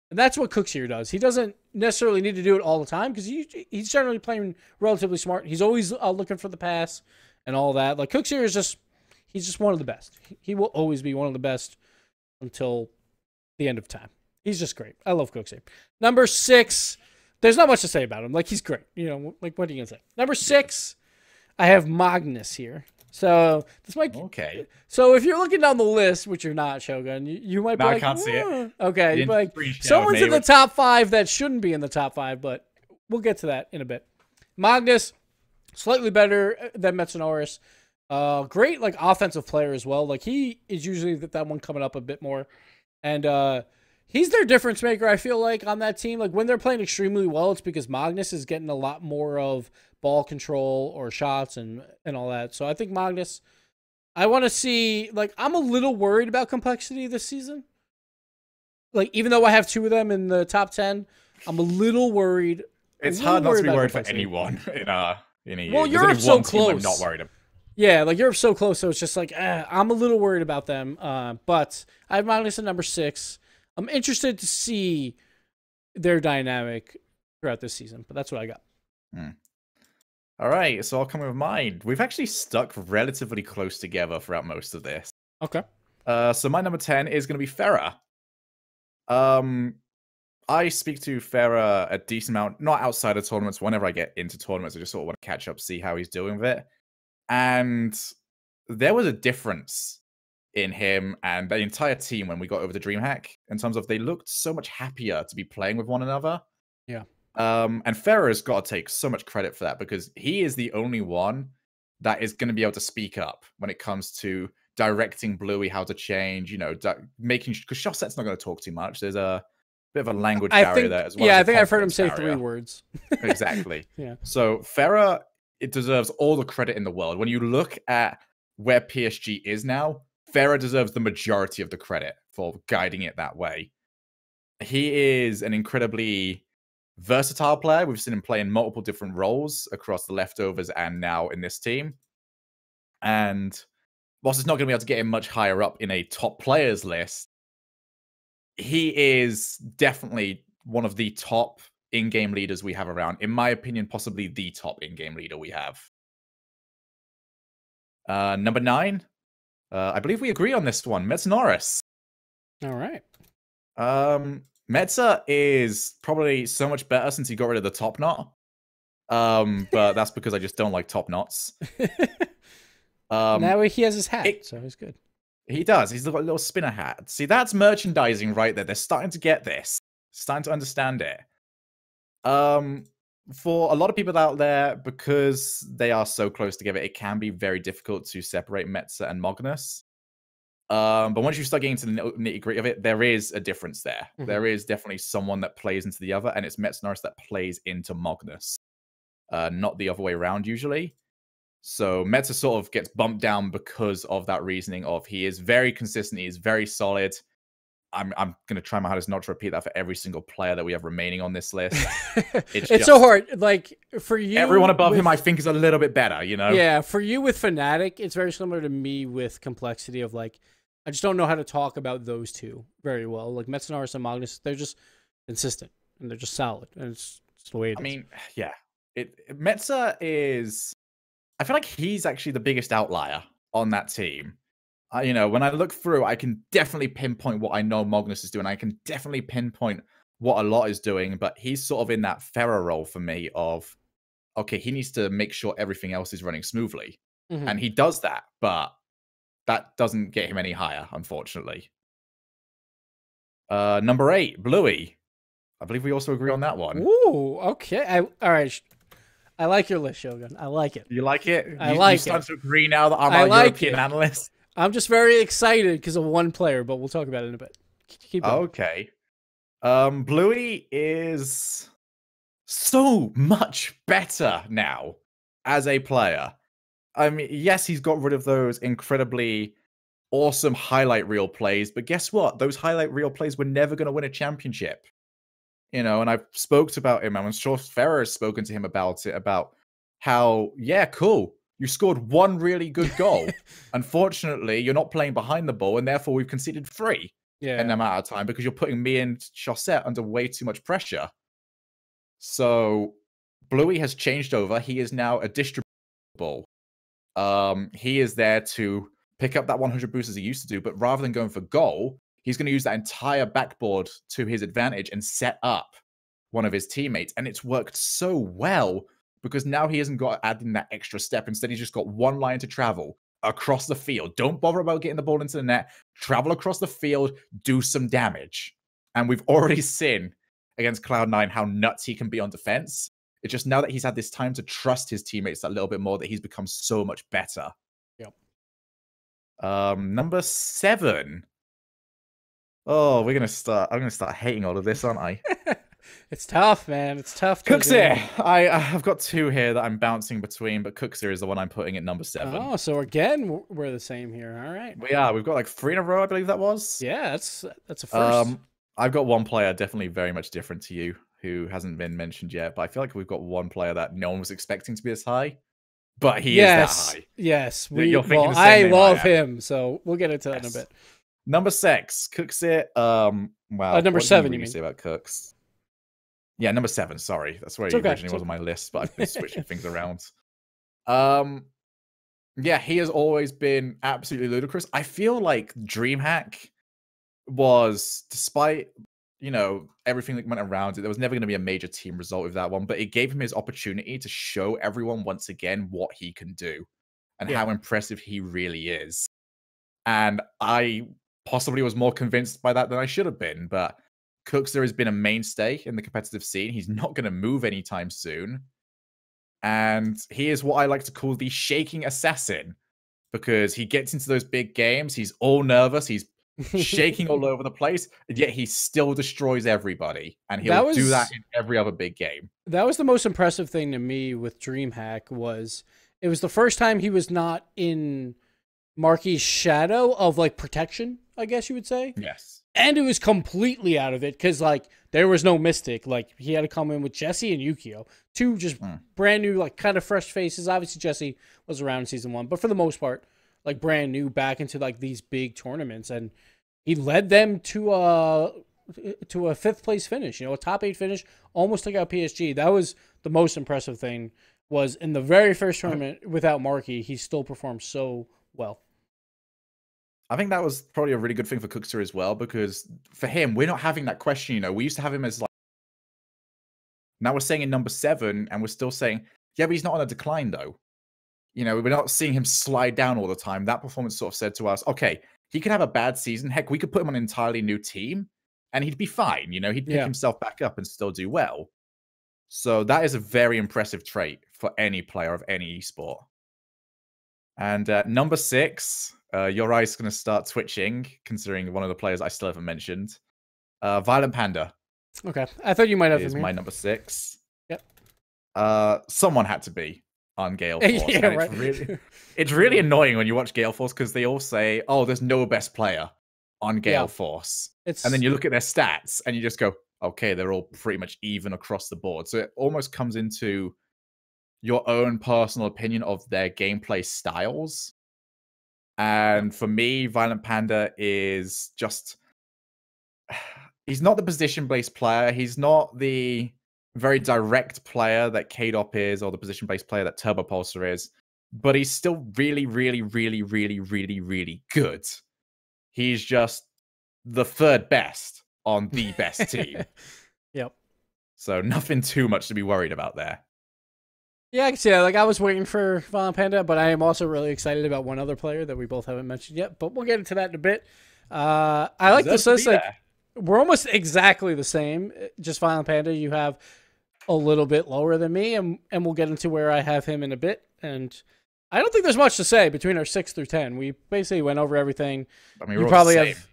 And that's what Cookseer does. He doesn't necessarily need to do it all the time because he's generally playing relatively smart. He's always looking for the pass and all that. Like, Cookseer is he's just one of the best. He will always be one of the best until the end of time. He's just great. I love Cookseer. Number 6, there's not much to say about him. Like, he's great. You know, like, what are you going to say? Number 6, I have Magnus here. So this might okay. So if you're looking down the list, which you're not, Shogun, you might be like, I can't see it. Okay, like, someone's in the top 5 that shouldn't be in the top 5, but we'll get to that in a bit. Magnus, slightly better than Metsunoris. Great, like, offensive player as well. Like, he is usually that one coming up a bit more, and he's their difference maker. I feel like on that team, like, when they're playing extremely well, it's because Magnus is getting a lot more of ball control or shots and all that. So I think Magnus, I want to see, like, I'm a little worried about complexity this season. Like, even though I have 2 of them in the top 10, I'm a little worried. It's hard not to be worried for anyone in a year. Well, Europe's so close. I'm not worried about. Yeah, like, Europe's so close, so it's just like, I'm a little worried about them. But I have Magnus at number 6. I'm interested to see their dynamic throughout this season, but that's what I got. All right, so I'll come with mine. We've actually stuck relatively close together throughout most of this. Okay. So my number 10 is going to be Farah. I speak to Farah a decent amount, not outside of tournaments. Whenever I get into tournaments, I just sort of want to catch up, see how he's doing with it. And there was a difference in him and the entire team when we got over the DreamHack in terms of they looked so much happier to be playing with one another. Yeah. And Farah's got to take so much credit for that because he is the only one that is going to be able to speak up when it comes to directing Bluey how to change, you know, making, because Shotset's not going to talk too much. There's a bit of a language barrier there as well. Yeah, I think I've heard him say 3 words. Exactly. Yeah. So Farah, it deserves all the credit in the world. When you look at where PSG is now, Farah deserves the majority of the credit for guiding it that way. He is an incredibly versatile player. We've seen him play in multiple different roles across the leftovers and now in this team. And whilst it's not going to be able to get him much higher up in a top players list, he is definitely one of the top in-game leaders we have around. In my opinion, possibly the top in-game leader we have. Number 9. I believe we agree on this one. Metsunoris. All right. Metza is probably so much better since he got rid of the top knot. But that's because I just don't like top knots. Now he has his hat, so he's good. He does. He's got a little spinner hat. See, that's merchandising right there. They're starting to get this. Starting to understand it. For a lot of people out there, because they are so close together, it can be very difficult to separate Metza and Magnus. But once you start getting to the nitty-gritty of it, there is a difference there. Mm-hmm. There is definitely someone that plays into the other, and it's Metsunoris that plays into Magnus. Not the other way around, usually. So Metza sort of gets bumped down because of that reasoning of he is very consistent, he is very solid. I'm going to try my hardest not to repeat that for every single player that we have remaining on this list. It's so hard. Like, for you... Everyone above him, I think, is a little bit better, you know? Yeah, for you with Fnatic, it's very similar to me with Complexity of, like, I just don't know how to talk about those two very well. Like, Metsunoris and Magnus, they're just consistent, and they're just solid, and it's the way it is. I mean, yeah. Metza is... I feel like he's actually the biggest outlier on that team. You know, when I look through, I can definitely pinpoint what I know Magnus is doing. I can definitely pinpoint what a lot is doing, but he's sort of in that Farah role for me of, okay, he needs to make sure everything else is running smoothly. Mm-hmm. And he does that, but that doesn't get him any higher, unfortunately. Number 8, Bluey. I believe we also agree on that one. Ooh, okay. All right. I like your list, Shogun. I like it. You like it? I like it. You start to agree now that I'm our European analyst? I'm just very excited because of one player, but we'll talk about it in a bit. Keep going. Okay. Bluey is so much better now as a player. I mean, yes, he's got rid of those incredibly awesome highlight reel plays, but guess what? Those highlight reel plays were never going to win a championship. And I've spoke about him. I'm sure Farah has spoken to him about it, about how, yeah, cool. You scored one really good goal. Unfortunately, you're not playing behind the ball, and therefore we've conceded 3 in an amount of time because you're putting me and Chaussette under way too much pressure. So Bluey has changed over. He is now a distributable. He is there to pick up that 100 boost as he used to do, but rather than going for goal, he's going to use that entire backboard to his advantage and set up one of his teammates. And it's worked so well because now he hasn't got to add in that extra step. Instead, he's just got one line to travel across the field. Don't bother about getting the ball into the net. Travel across the field, do some damage. And we've already seen against Cloud9 how nuts he can be on defense. It's just now that he's had this time to trust his teammates a little bit more that he's become so much better. Yep. Number 7. Oh, I'm gonna start hating all of this, aren't I? It's tough, man. It's tough. Cooksir. I've got 2 here that I'm bouncing between, but Cooksir is the one I'm putting at number 7. Oh, so again, we're the same here. All right. We are. We've got like 3 in a row, I believe that was. Yeah, that's a first. I've got one player definitely very much different to you who hasn't been mentioned yet, but I feel like we've got one player that no one was expecting to be as high, but he is that high. Yes, I love him, so we'll get into that in a bit. Number 6, Cooksir. Wow. Number 7, you mean? Say about Cooks? Yeah, number 7. Sorry, that's where he originally was on my list, but I've been switching things around. Yeah, he has always been absolutely ludicrous. I feel like DreamHack was, despite everything that went around it, there was never going to be a major team result with that one, but it gave him his opportunity to show everyone once again what he can do and how impressive he really is. And I possibly was more convinced by that than I should have been, but Cookster has been a mainstay in the competitive scene. He's not going to move anytime soon. And he is what I like to call the shaking assassin, because he gets into those big games, he's all nervous, he's shaking all over the place, and yet he still destroys everybody. And he'll do that in every other big game. That was the most impressive thing to me with DreamHack. It was the first time he was not in Marky's shadow of like protection, I guess you would say. Yes. And it was completely out of it because like there was no Mystic. Like he had to come in with Jesse and Yukio, 2 just brand new, like kind of fresh faces. Obviously Jesse was around in season 1, but for the most part, like brand new back into like these big tournaments, and he led them to a 5th place finish. A top 8 finish, almost took out PSG. That was the most impressive thing. Was in the very first tournament without Marky, he still performed so well. I think that was probably a really good thing for Cookster as well, because for him, we're not having that question. We used to have him as like, now we're saying in number 7, and we're still saying, yeah, but he's not on a decline though. We're not seeing him slide down all the time. That performance sort of said to us, okay, he could have a bad season. Heck, we could put him on an entirely new team and he'd be fine. He'd pick himself back up and still do well. So that is a very impressive trait for any player of any esport. And number 6, your eye's going to start twitching, considering one of the players I still haven't mentioned. Violent Panda. Okay. I thought you might have him here. My number 6. Yep. Someone had to be on Gale Force. Yeah, right. It's really annoying when you watch Gale Force because they all say, oh, there's no best player on Gale Force. And then you look at their stats and you just go, okay, they're all pretty much even across the board. So it almost comes into your own personal opinion of their gameplay styles. And for me, Violent Panda is just... He's not the position-based player. He's not the very direct player that KDOP is, or the position-based player that Turbo Pulsar is. But he's still really, really, really, really, really, really good. He's just the 3rd best on the best team. Yep. So nothing too much to be worried about there. Yeah, I can see that. Like, I was waiting for Violent Panda, but I am also really excited about one other player that we both haven't mentioned yet. But we'll get into that in a bit. I like this list. Like, we're almost exactly the same. Just Violent Panda, you have a little bit lower than me, and we'll get into where I have him in a bit. And I don't think there's much to say between our 6 through 10. We basically went over everything. I mean, you probably have,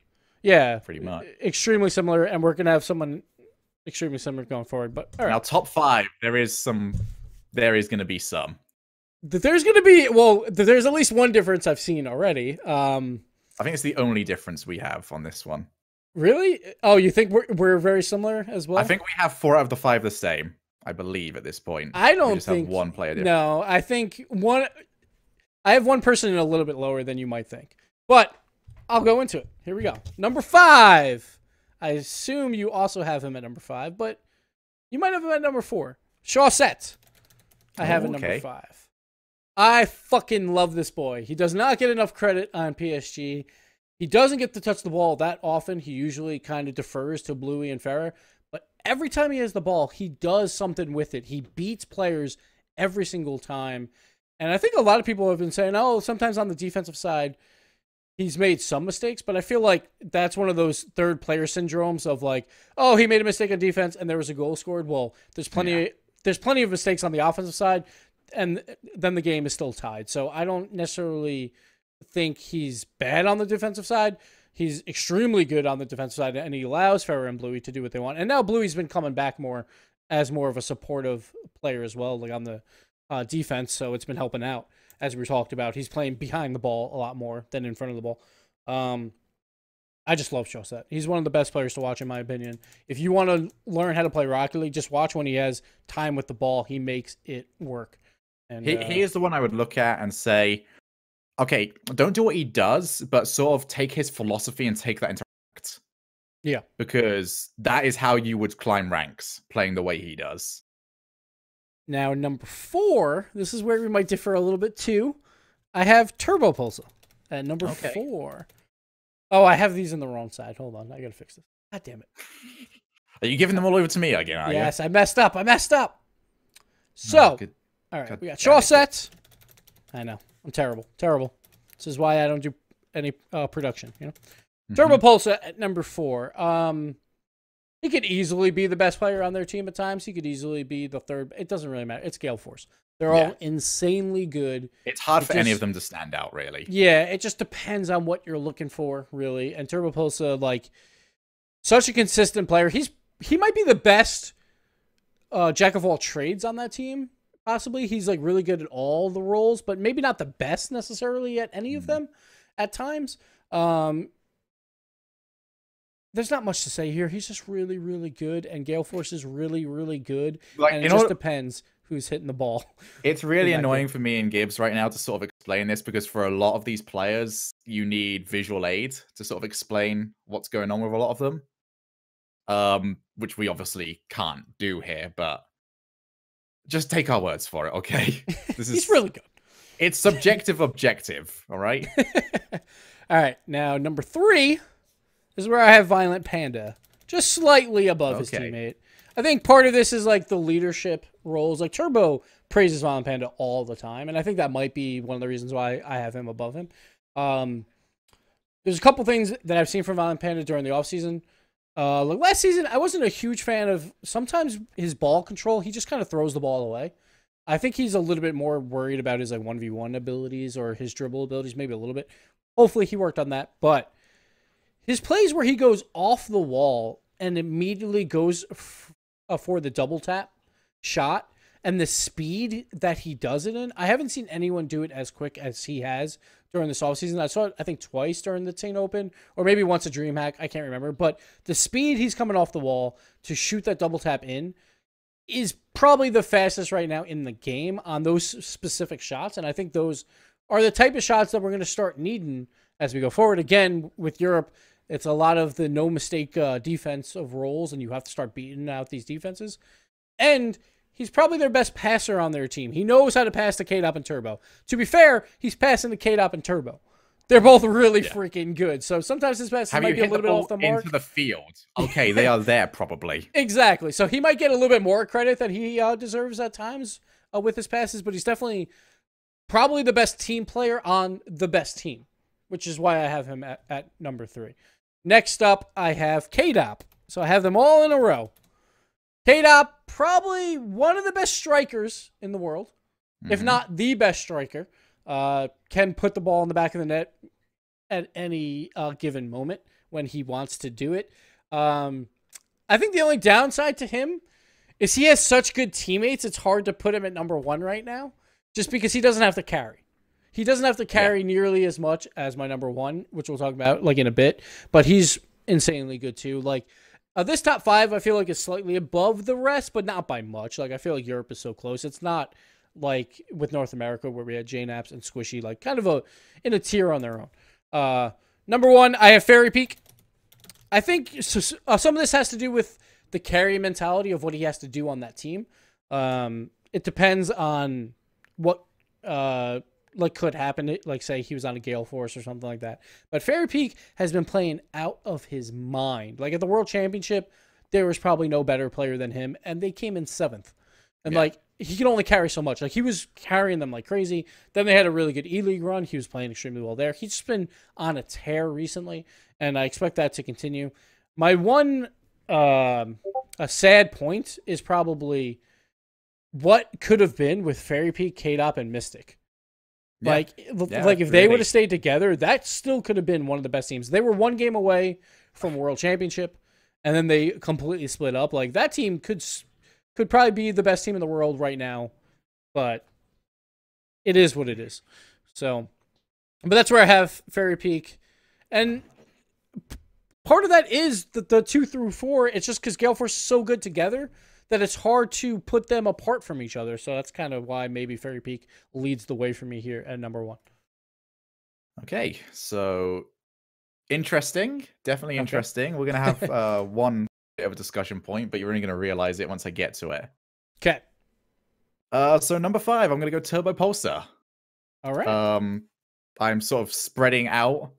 Yeah, pretty much. Extremely similar, and we're gonna have someone extremely similar going forward. But all right. Now, top 5, there is going to be some. There's gonna be there's at least one difference I've seen already. I think it's the only difference we have on this one. Really? Oh, you think we're very similar as well? I think we have 4 out of the 5 the same. I believe at this point. I don't we just think have one player different. No, I think I have one person a little bit lower than you might think, but I'll go into it. Here we go. Number 5. I assume you also have him at number 5, but you might have him at number 4. Shawset. I have at number 5. I fucking love this boy. He does not get enough credit on PSG. He doesn't get to touch the ball that often. He usually kind of defers to Bluey and Farah. But every time he has the ball, he does something with it. He beats players every single time. And I think a lot of people have been saying, oh, sometimes on the defensive side, he's made some mistakes. But I feel like that's one of those third player syndromes of like, oh, he made a mistake on defense and there was a goal scored. Well, there's plenty of mistakes on the offensive side. And then the game is still tied. So I don't necessarily think he's bad on the defensive side. He's extremely good on the defensive side, and he allows Farah and Bluey to do what they want. And now Bluey's been coming back more as more of a supportive player as well, like on the defense. So it's been helping out, as we talked about. He's playing behind the ball a lot more than in front of the ball. I just love Shawset. He's one of the best players to watch, in my opinion. If you want to learn how to play Rocket League, just watch when he has time with the ball. He makes it work. And he is the one I would look at and say, okay, don't do what he does, but sort of take his philosophy and take that into act. Yeah. Because that is how you would climb ranks, playing the way he does. Now, number 4, this is where we might differ a little bit too. I have Turbo Pulsar at number 4. Oh, I have these in the wrong side. Hold on. I got to fix this. God damn it. Are you giving them all over to me again, are Yes, you? I messed up. So, all right, we got Shawset. I know. I'm terrible. This is why I don't do any production, you know? Turbo Pulsar at number 4. He could easily be the best player on their team at times. He could easily be the third. It doesn't really matter. It's Gale Force. They're all insanely good. It's hard for any of them to stand out, really. Yeah, it just depends on what you're looking for, really. And Turbo Pulsar, like, such a consistent player. He might be the best jack of all trades on that team. Possibly. He's like really good at all the roles, but maybe not the best necessarily at any of them at times. There's not much to say here. He's just really, really good, and Gale Force is really, really good. Like, and it just depends who's hitting the ball. It's really annoying for me and Gibbs right now to sort of explain this, because for a lot of these players, you need visual aid to sort of explain what's going on with a lot of them. Which we obviously can't do here, but just take our words for it, okay? He's really good. It's subjective objective, all right? All right, now number 3 is where I have Violent Panda, just slightly above his teammate. I think part of this is like the leadership roles. Like Turbo praises Violent Panda all the time, and I think that might be one of the reasons why I have him above him. There's a couple things that I've seen from Violent Panda during the offseason. Like last season, I wasn't a huge fan of sometimes his ball control. He just kind of throws the ball away. I think he's a little bit more worried about his like 1v1 abilities or his dribble abilities, maybe a little bit. Hopefully he worked on that. But his plays where he goes off the wall and immediately goes for the double tap shot and the speed that he does it in, I haven't seen anyone do it as quick as he has during this offseason. I saw it, I think, twice during the Tain Open, or maybe once a DreamHack. I can't remember. But the speed he's coming off the wall to shoot that double tap in is probably the fastest right now in the game on those specific shots. And I think those are the type of shots that we're going to start needing as we go forward. Again, with Europe, it's a lot of the no-mistake defense of roles, and you have to start beating out these defenses. And he's probably their best passer on their team. He knows how to pass to K-Dop and Turbo. To be fair, he's passing to K-Dop and Turbo. They're both really freaking good. So sometimes his passes might be a little bit off the mark. Into the field. Okay, they are there probably. Exactly. So he might get a little bit more credit than he deserves at times with his passes, but he's definitely probably the best team player on the best team, which is why I have him at number 3. Next up, I have K-Dop. So I have them all in a row. K-Dop, probably one of the best strikers in the world, if not the best striker. Can put the ball in the back of the net at any given moment when he wants to do it. I think the only downside to him is he has such good teammates. It's hard to put him at number 1 right now, just because he doesn't have to carry. He doesn't have to carry nearly as much as my number 1, which we'll talk about like in a bit. But he's insanely good too. Like this top 5, I feel like is slightly above the rest, but not by much. Like I feel like Europe is so close. It's not like with North America where we had JNaps and Squishy, like kind of in a tier on their own. Number 1, I have Fairy Peak. I think some of this has to do with the carry mentality of what he has to do on that team. It depends on what like could happen. Like say he was on a Gale Force or something like that. But Fairy Peak has been playing out of his mind. Like at the World Championship, there was probably no better player than him, and they came in 7th. And like he can only carry so much. Like he was carrying them like crazy. Then they had a really good E-League run. He was playing extremely well there. He's just been on a tear recently, and I expect that to continue. My one a sad point is probably what could have been with Fairy Peak, K-Dop, and Mystic. Like if they would have stayed together, that still could have been one of the best teams. They were 1 game away from World Championship, and then they completely split up. Like that team could probably be the best team in the world right now, but it is what it is. So, but that's where I have Fairy Peak, and part of that is the 2 through 4. It's just because Gale Force is so good together that it's hard to put them apart from each other. So that's kind of why maybe Fairy Peak leads the way for me here at number 1. Okay, so interesting. Definitely interesting. We're going to have one bit of a discussion point, but you're only going to realize it once I get to it. Okay. So number 5, I'm going to go Turbo Pulsar. All right. I'm sort of spreading out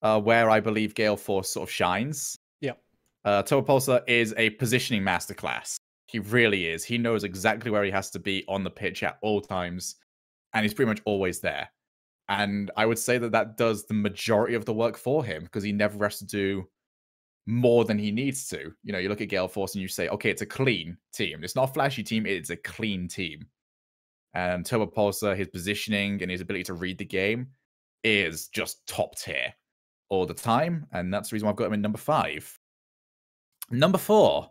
where I believe Gale Force sort of shines. Yep. Turbo Pulsar is a positioning masterclass. He really is. He knows exactly where he has to be on the pitch at all times, and he's pretty much always there. And I would say that does the majority of the work for him, because he never has to do more than he needs to. You know, you look at Gale Force and you say, okay, it's a clean team. It's not a flashy team, it's a clean team. And Turbo Pulsar, his positioning and his ability to read the game is just top tier all the time, and that's the reason why I've got him in number 5. Number 4,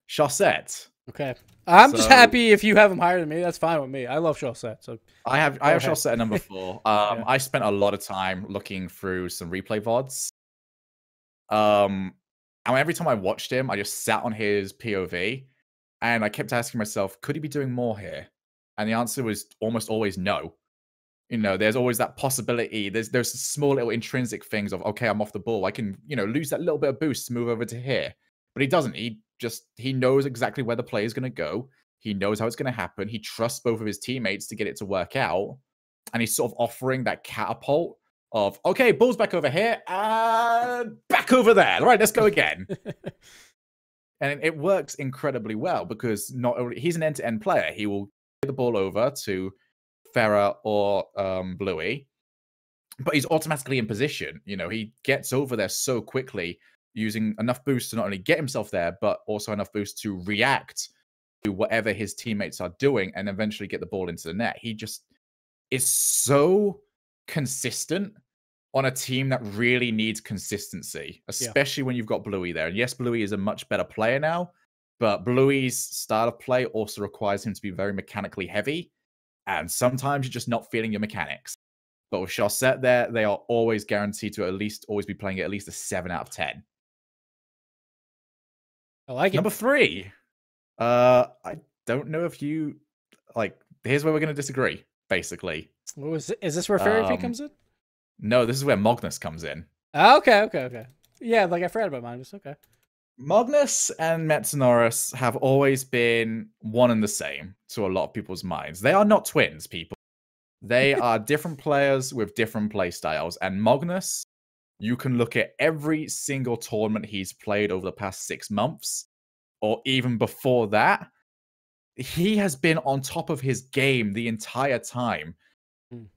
Chaussette. Okay. I'm just happy if you have him higher than me. That's fine with me. I love Chaussette. So I have Chaussette at number 4. I spent a lot of time looking through some replay VODs. And every time I watched him, I just sat on his POV and I kept asking myself, could he be doing more here? And the answer was almost always no. You know, there's always that possibility. There's small little intrinsic things of, okay, I'm off the ball. I can, lose that little bit of boost to move over to here. But he doesn't. He knows exactly where the play is going to go. He knows how it's going to happen. He trusts both of his teammates to get it to work out. And he's sort of offering that catapult of, okay, ball's back over here, back over there. All right, let's go again. And it works incredibly well because not only he's an end-to-end player. He will get the ball over to Farah or Bluey, but he's automatically in position. He gets over there so quickly, using enough boost to not only get himself there, but also enough boost to react to whatever his teammates are doing and eventually get the ball into the net. He just is so consistent on a team that really needs consistency, especially when you've got Bluey there. And yes, Bluey is a much better player now, but Bluey's style of play also requires him to be very mechanically heavy. And sometimes you're just not feeling your mechanics. But with Chaussette there, they are always guaranteed to always be playing at least a 7 out of 10. I like it. Number 3. I don't know if you here's where we're going to disagree, basically. Is this where Fairy Peak comes in? No, this is where Magnus comes in. Okay. Yeah, I forgot about Magnus. Okay. Magnus and Metanoris have always been one and the same to a lot of people's minds. They are not twins, people. They are different players with different play styles. And Magnus, you can look at every single tournament he's played over the past 6 months, or even before that. He has been on top of his game the entire time.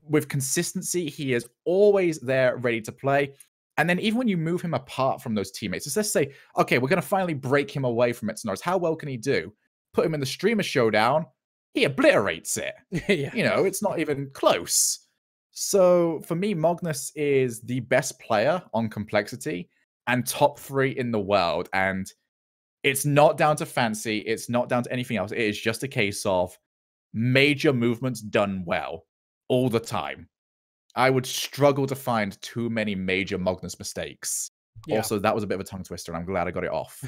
With consistency, he is always there, ready to play. And then even when you move him apart from those teammates, let's say, okay, we're going to finally break him away from Metanoris. How well can he do? Put him in the streamer showdown. He obliterates it. It's not even close. So for me, Magnus is the best player on complexity. and top 3 in the world. And it's not down to fancy. It's not down to anything else. It is just a case of major movements done well all the time. I would struggle to find too many major Magnus mistakes. Yeah. Also, that was a bit of a tongue twister, and I'm glad I got it off.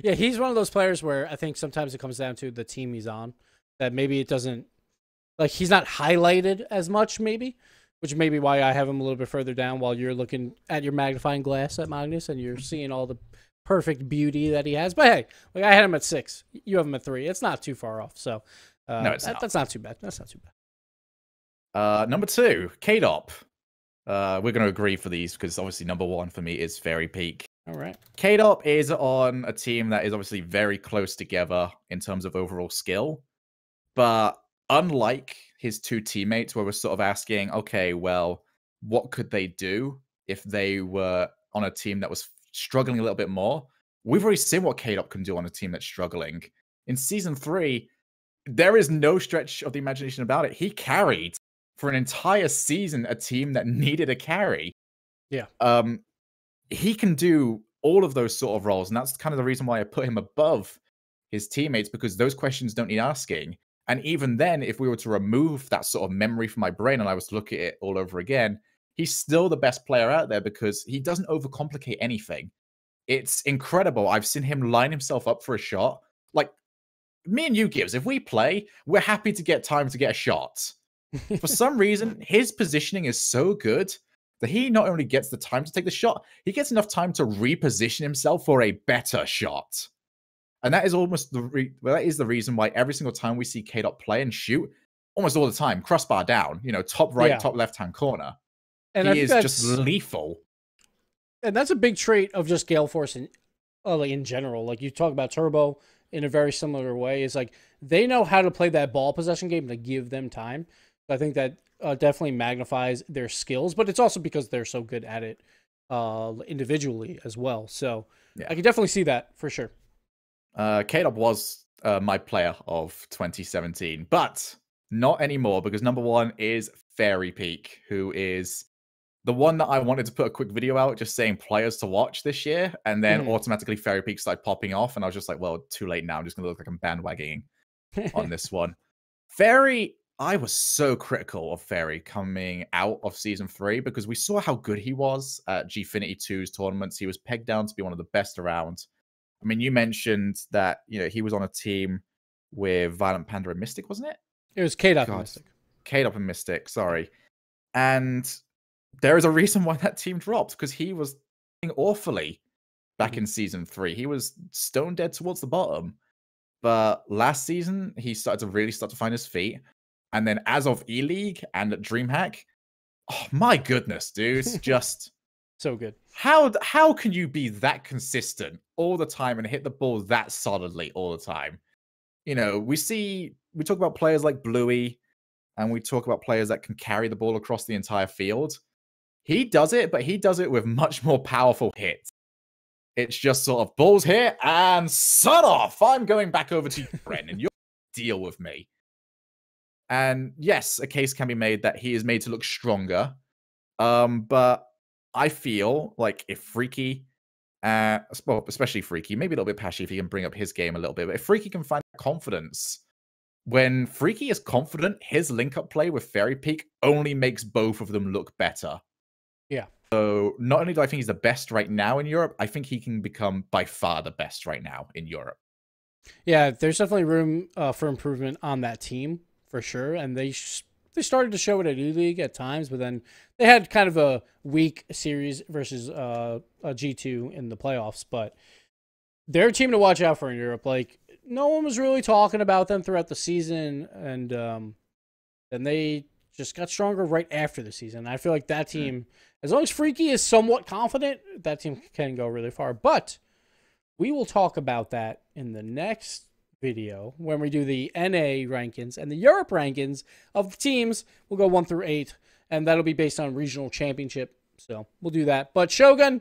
Yeah, he's one of those players where I think sometimes it comes down to the team he's on. That maybe it doesn't... Like, he's not highlighted as much, maybe. Which may be why I have him a little bit further down while you're looking at your magnifying glass at Magnus, and you're seeing all the perfect beauty that he has. But hey, like I had him at 6. You have him at 3. It's not too far off. So no, it's not. That's not too bad. That's not too bad. Number 2, K-Dop. We're going to agree for these because obviously number 1 for me is Fairy Peak. All right. K-Dop is on a team that is obviously very close together in terms of overall skill. But unlike his 2 teammates where we're sort of asking, okay, well, what could they do if they were on a team that was struggling a little bit more? We've already seen what K-Dop can do on a team that's struggling. In Season 3, there is no stretch of the imagination about it. He carried for an entire season a team that needed a carry. Yeah. He can do all of those sort of roles, and that's kind of the reason why I put him above his teammates, because those questions don't need asking. And even then, if we were to remove that sort of memory from my brain and I was to look at it all over again, he's still the best player out there because he doesn't overcomplicate anything. It's incredible. I've seen him line himself up for a shot. Like, me and you, Gibbs, if we play, we're happy to get time to get a shot. For some reason, his positioning is so good that he not only gets the time to take the shot, he gets enough time to reposition himself for a better shot. And that is almost that is the reason why every single time we see K-Dop play and shoot, almost all the time, crossbar down, top right, top left-hand corner. And he is just lethal. And that's a big trait of just Gale Force in general. Like you talk about Turbo in a very similar way. It's like they know how to play that ball possession game to give them time. I think that definitely magnifies their skills, but it's also because they're so good at it individually as well. So yeah. I can definitely see that for sure. K-Dop was my player of 2017, but not anymore because number 1 is Fairy Peak, who is the one that I wanted to put a quick video out just saying players to watch this year, and then automatically Fairy Peak started popping off, and I was just like, well, too late now. I'm just going to look like I'm bandwagoning on this one. Fairy... I was so critical of Fairy coming out of Season 3 because we saw how good he was at Gfinity 2's tournaments. He was pegged down to be one of the best around. I mean, you mentioned that, he was on a team with Violent Panda and Mystic, wasn't it? It was K-Dop and Mystic. K-Dop and Mystic, sorry. And there is a reason why that team dropped because he was playing awfully back in Season 3. He was stone dead towards the bottom. But last season, he started to really find his feet. And then as of E-League and DreamHack, oh my goodness, dude. It's just so good. How can you be that consistent all the time and hit the ball that solidly all the time? We talk about players like Bluey, and we talk about players that can carry the ball across the entire field. He does it, but he does it with much more powerful hits. It's just sort of balls here and son off. I'm going back over to you, Brennan. You'll deal with me. And yes, a case can be made that he is made to look stronger. But I feel like if Freaky, well, especially Freaky, maybe a little bit Pashy if he can bring up his game a little bit, but if Freaky can find confidence, when Freaky is confident, his link-up play with Fairy Peak only makes both of them look better. Yeah. So not only do I think he's the best right now in Europe, I think he can become by far the best right now in Europe. Yeah, there's definitely room for improvement on that team. For sure, and they started to show it at E-League at times, but then they had kind of a weak series versus a G2 in the playoffs. But they're a team to watch out for in Europe. Like no one was really talking about them throughout the season, and then they just got stronger right after the season. I feel like that team, as long as Freaky is somewhat confident, that team can go really far. But we will talk about that in the next video when we do the NA rankings and the Europe rankings of the teams. We'll go 1 through 8, and that'll be based on regional championship. So we'll do that. But Shogun,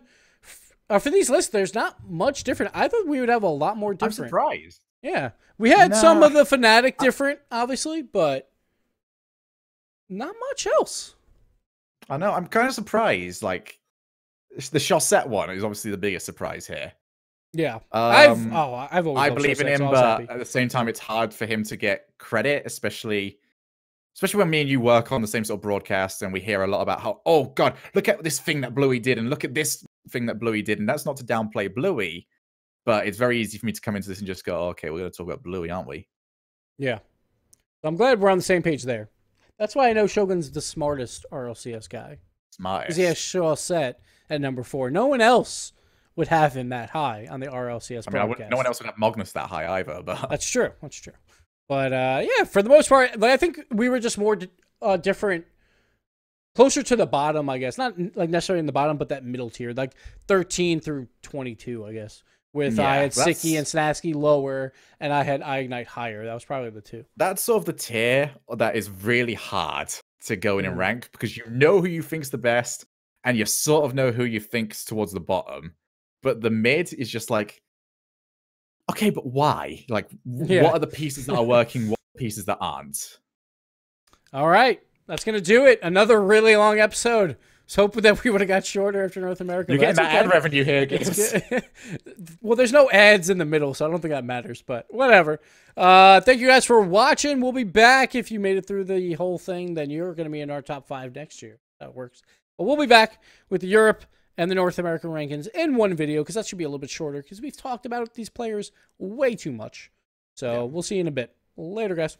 for these lists, there's not much different. I thought we would have a lot more different. I'm surprised. Yeah, we had some of the Fnatic different, obviously, but not much else. I know. I'm kind of surprised. Like, the Chaussette one is obviously the biggest surprise here. Yeah, I've always I loved believe in Chaussette, him, so I was but happy. at the same time, it's hard for him to get credit, especially when me and you work on the same sort of broadcast, and we hear a lot about how, oh god, look at this thing that Bluey did, and look at this thing that Bluey did, and that's not to downplay Bluey, but it's very easy for me to come into this and just go, okay, we're going to talk about Bluey, aren't we? Yeah, I'm glad we're on the same page there. That's why I know Shogun's the smartest RLCS guy. Smartest. Because he has Chaussette at number 4. No one else would have him that high on the RLCS broadcast. No one else would have Magnus that high either. But That's true. That's true. But yeah, for the most part, I think we were just more different, closer to the bottom, I guess. Not like necessarily in the bottom, but that middle tier, like 13 through 22, I guess. With I had Sicky and Snasky lower, and I had Ignite higher. That was probably the two. That's sort of the tier that is really hard to go in and rank, because you know who you think's the best, and you sort of know who you think's towards the bottom. But the mid is just like, okay, but why? Like, what are the pieces that are working? What are the pieces that aren't? All right. That's going to do it. Another really long episode. I was hoping that we would have got shorter after North America. You're getting that ad revenue here, Gibbs. Well, there's no ads in the middle, so I don't think that matters, but whatever. Thank you guys for watching. We'll be back. If you made it through the whole thing, then you're going to be in our top 5 next year. That works. But we'll be back with the Europe and the North American rankings in one video, because that should be a little bit shorter, because we've talked about these players way too much. So we'll see you in a bit. Later, guys.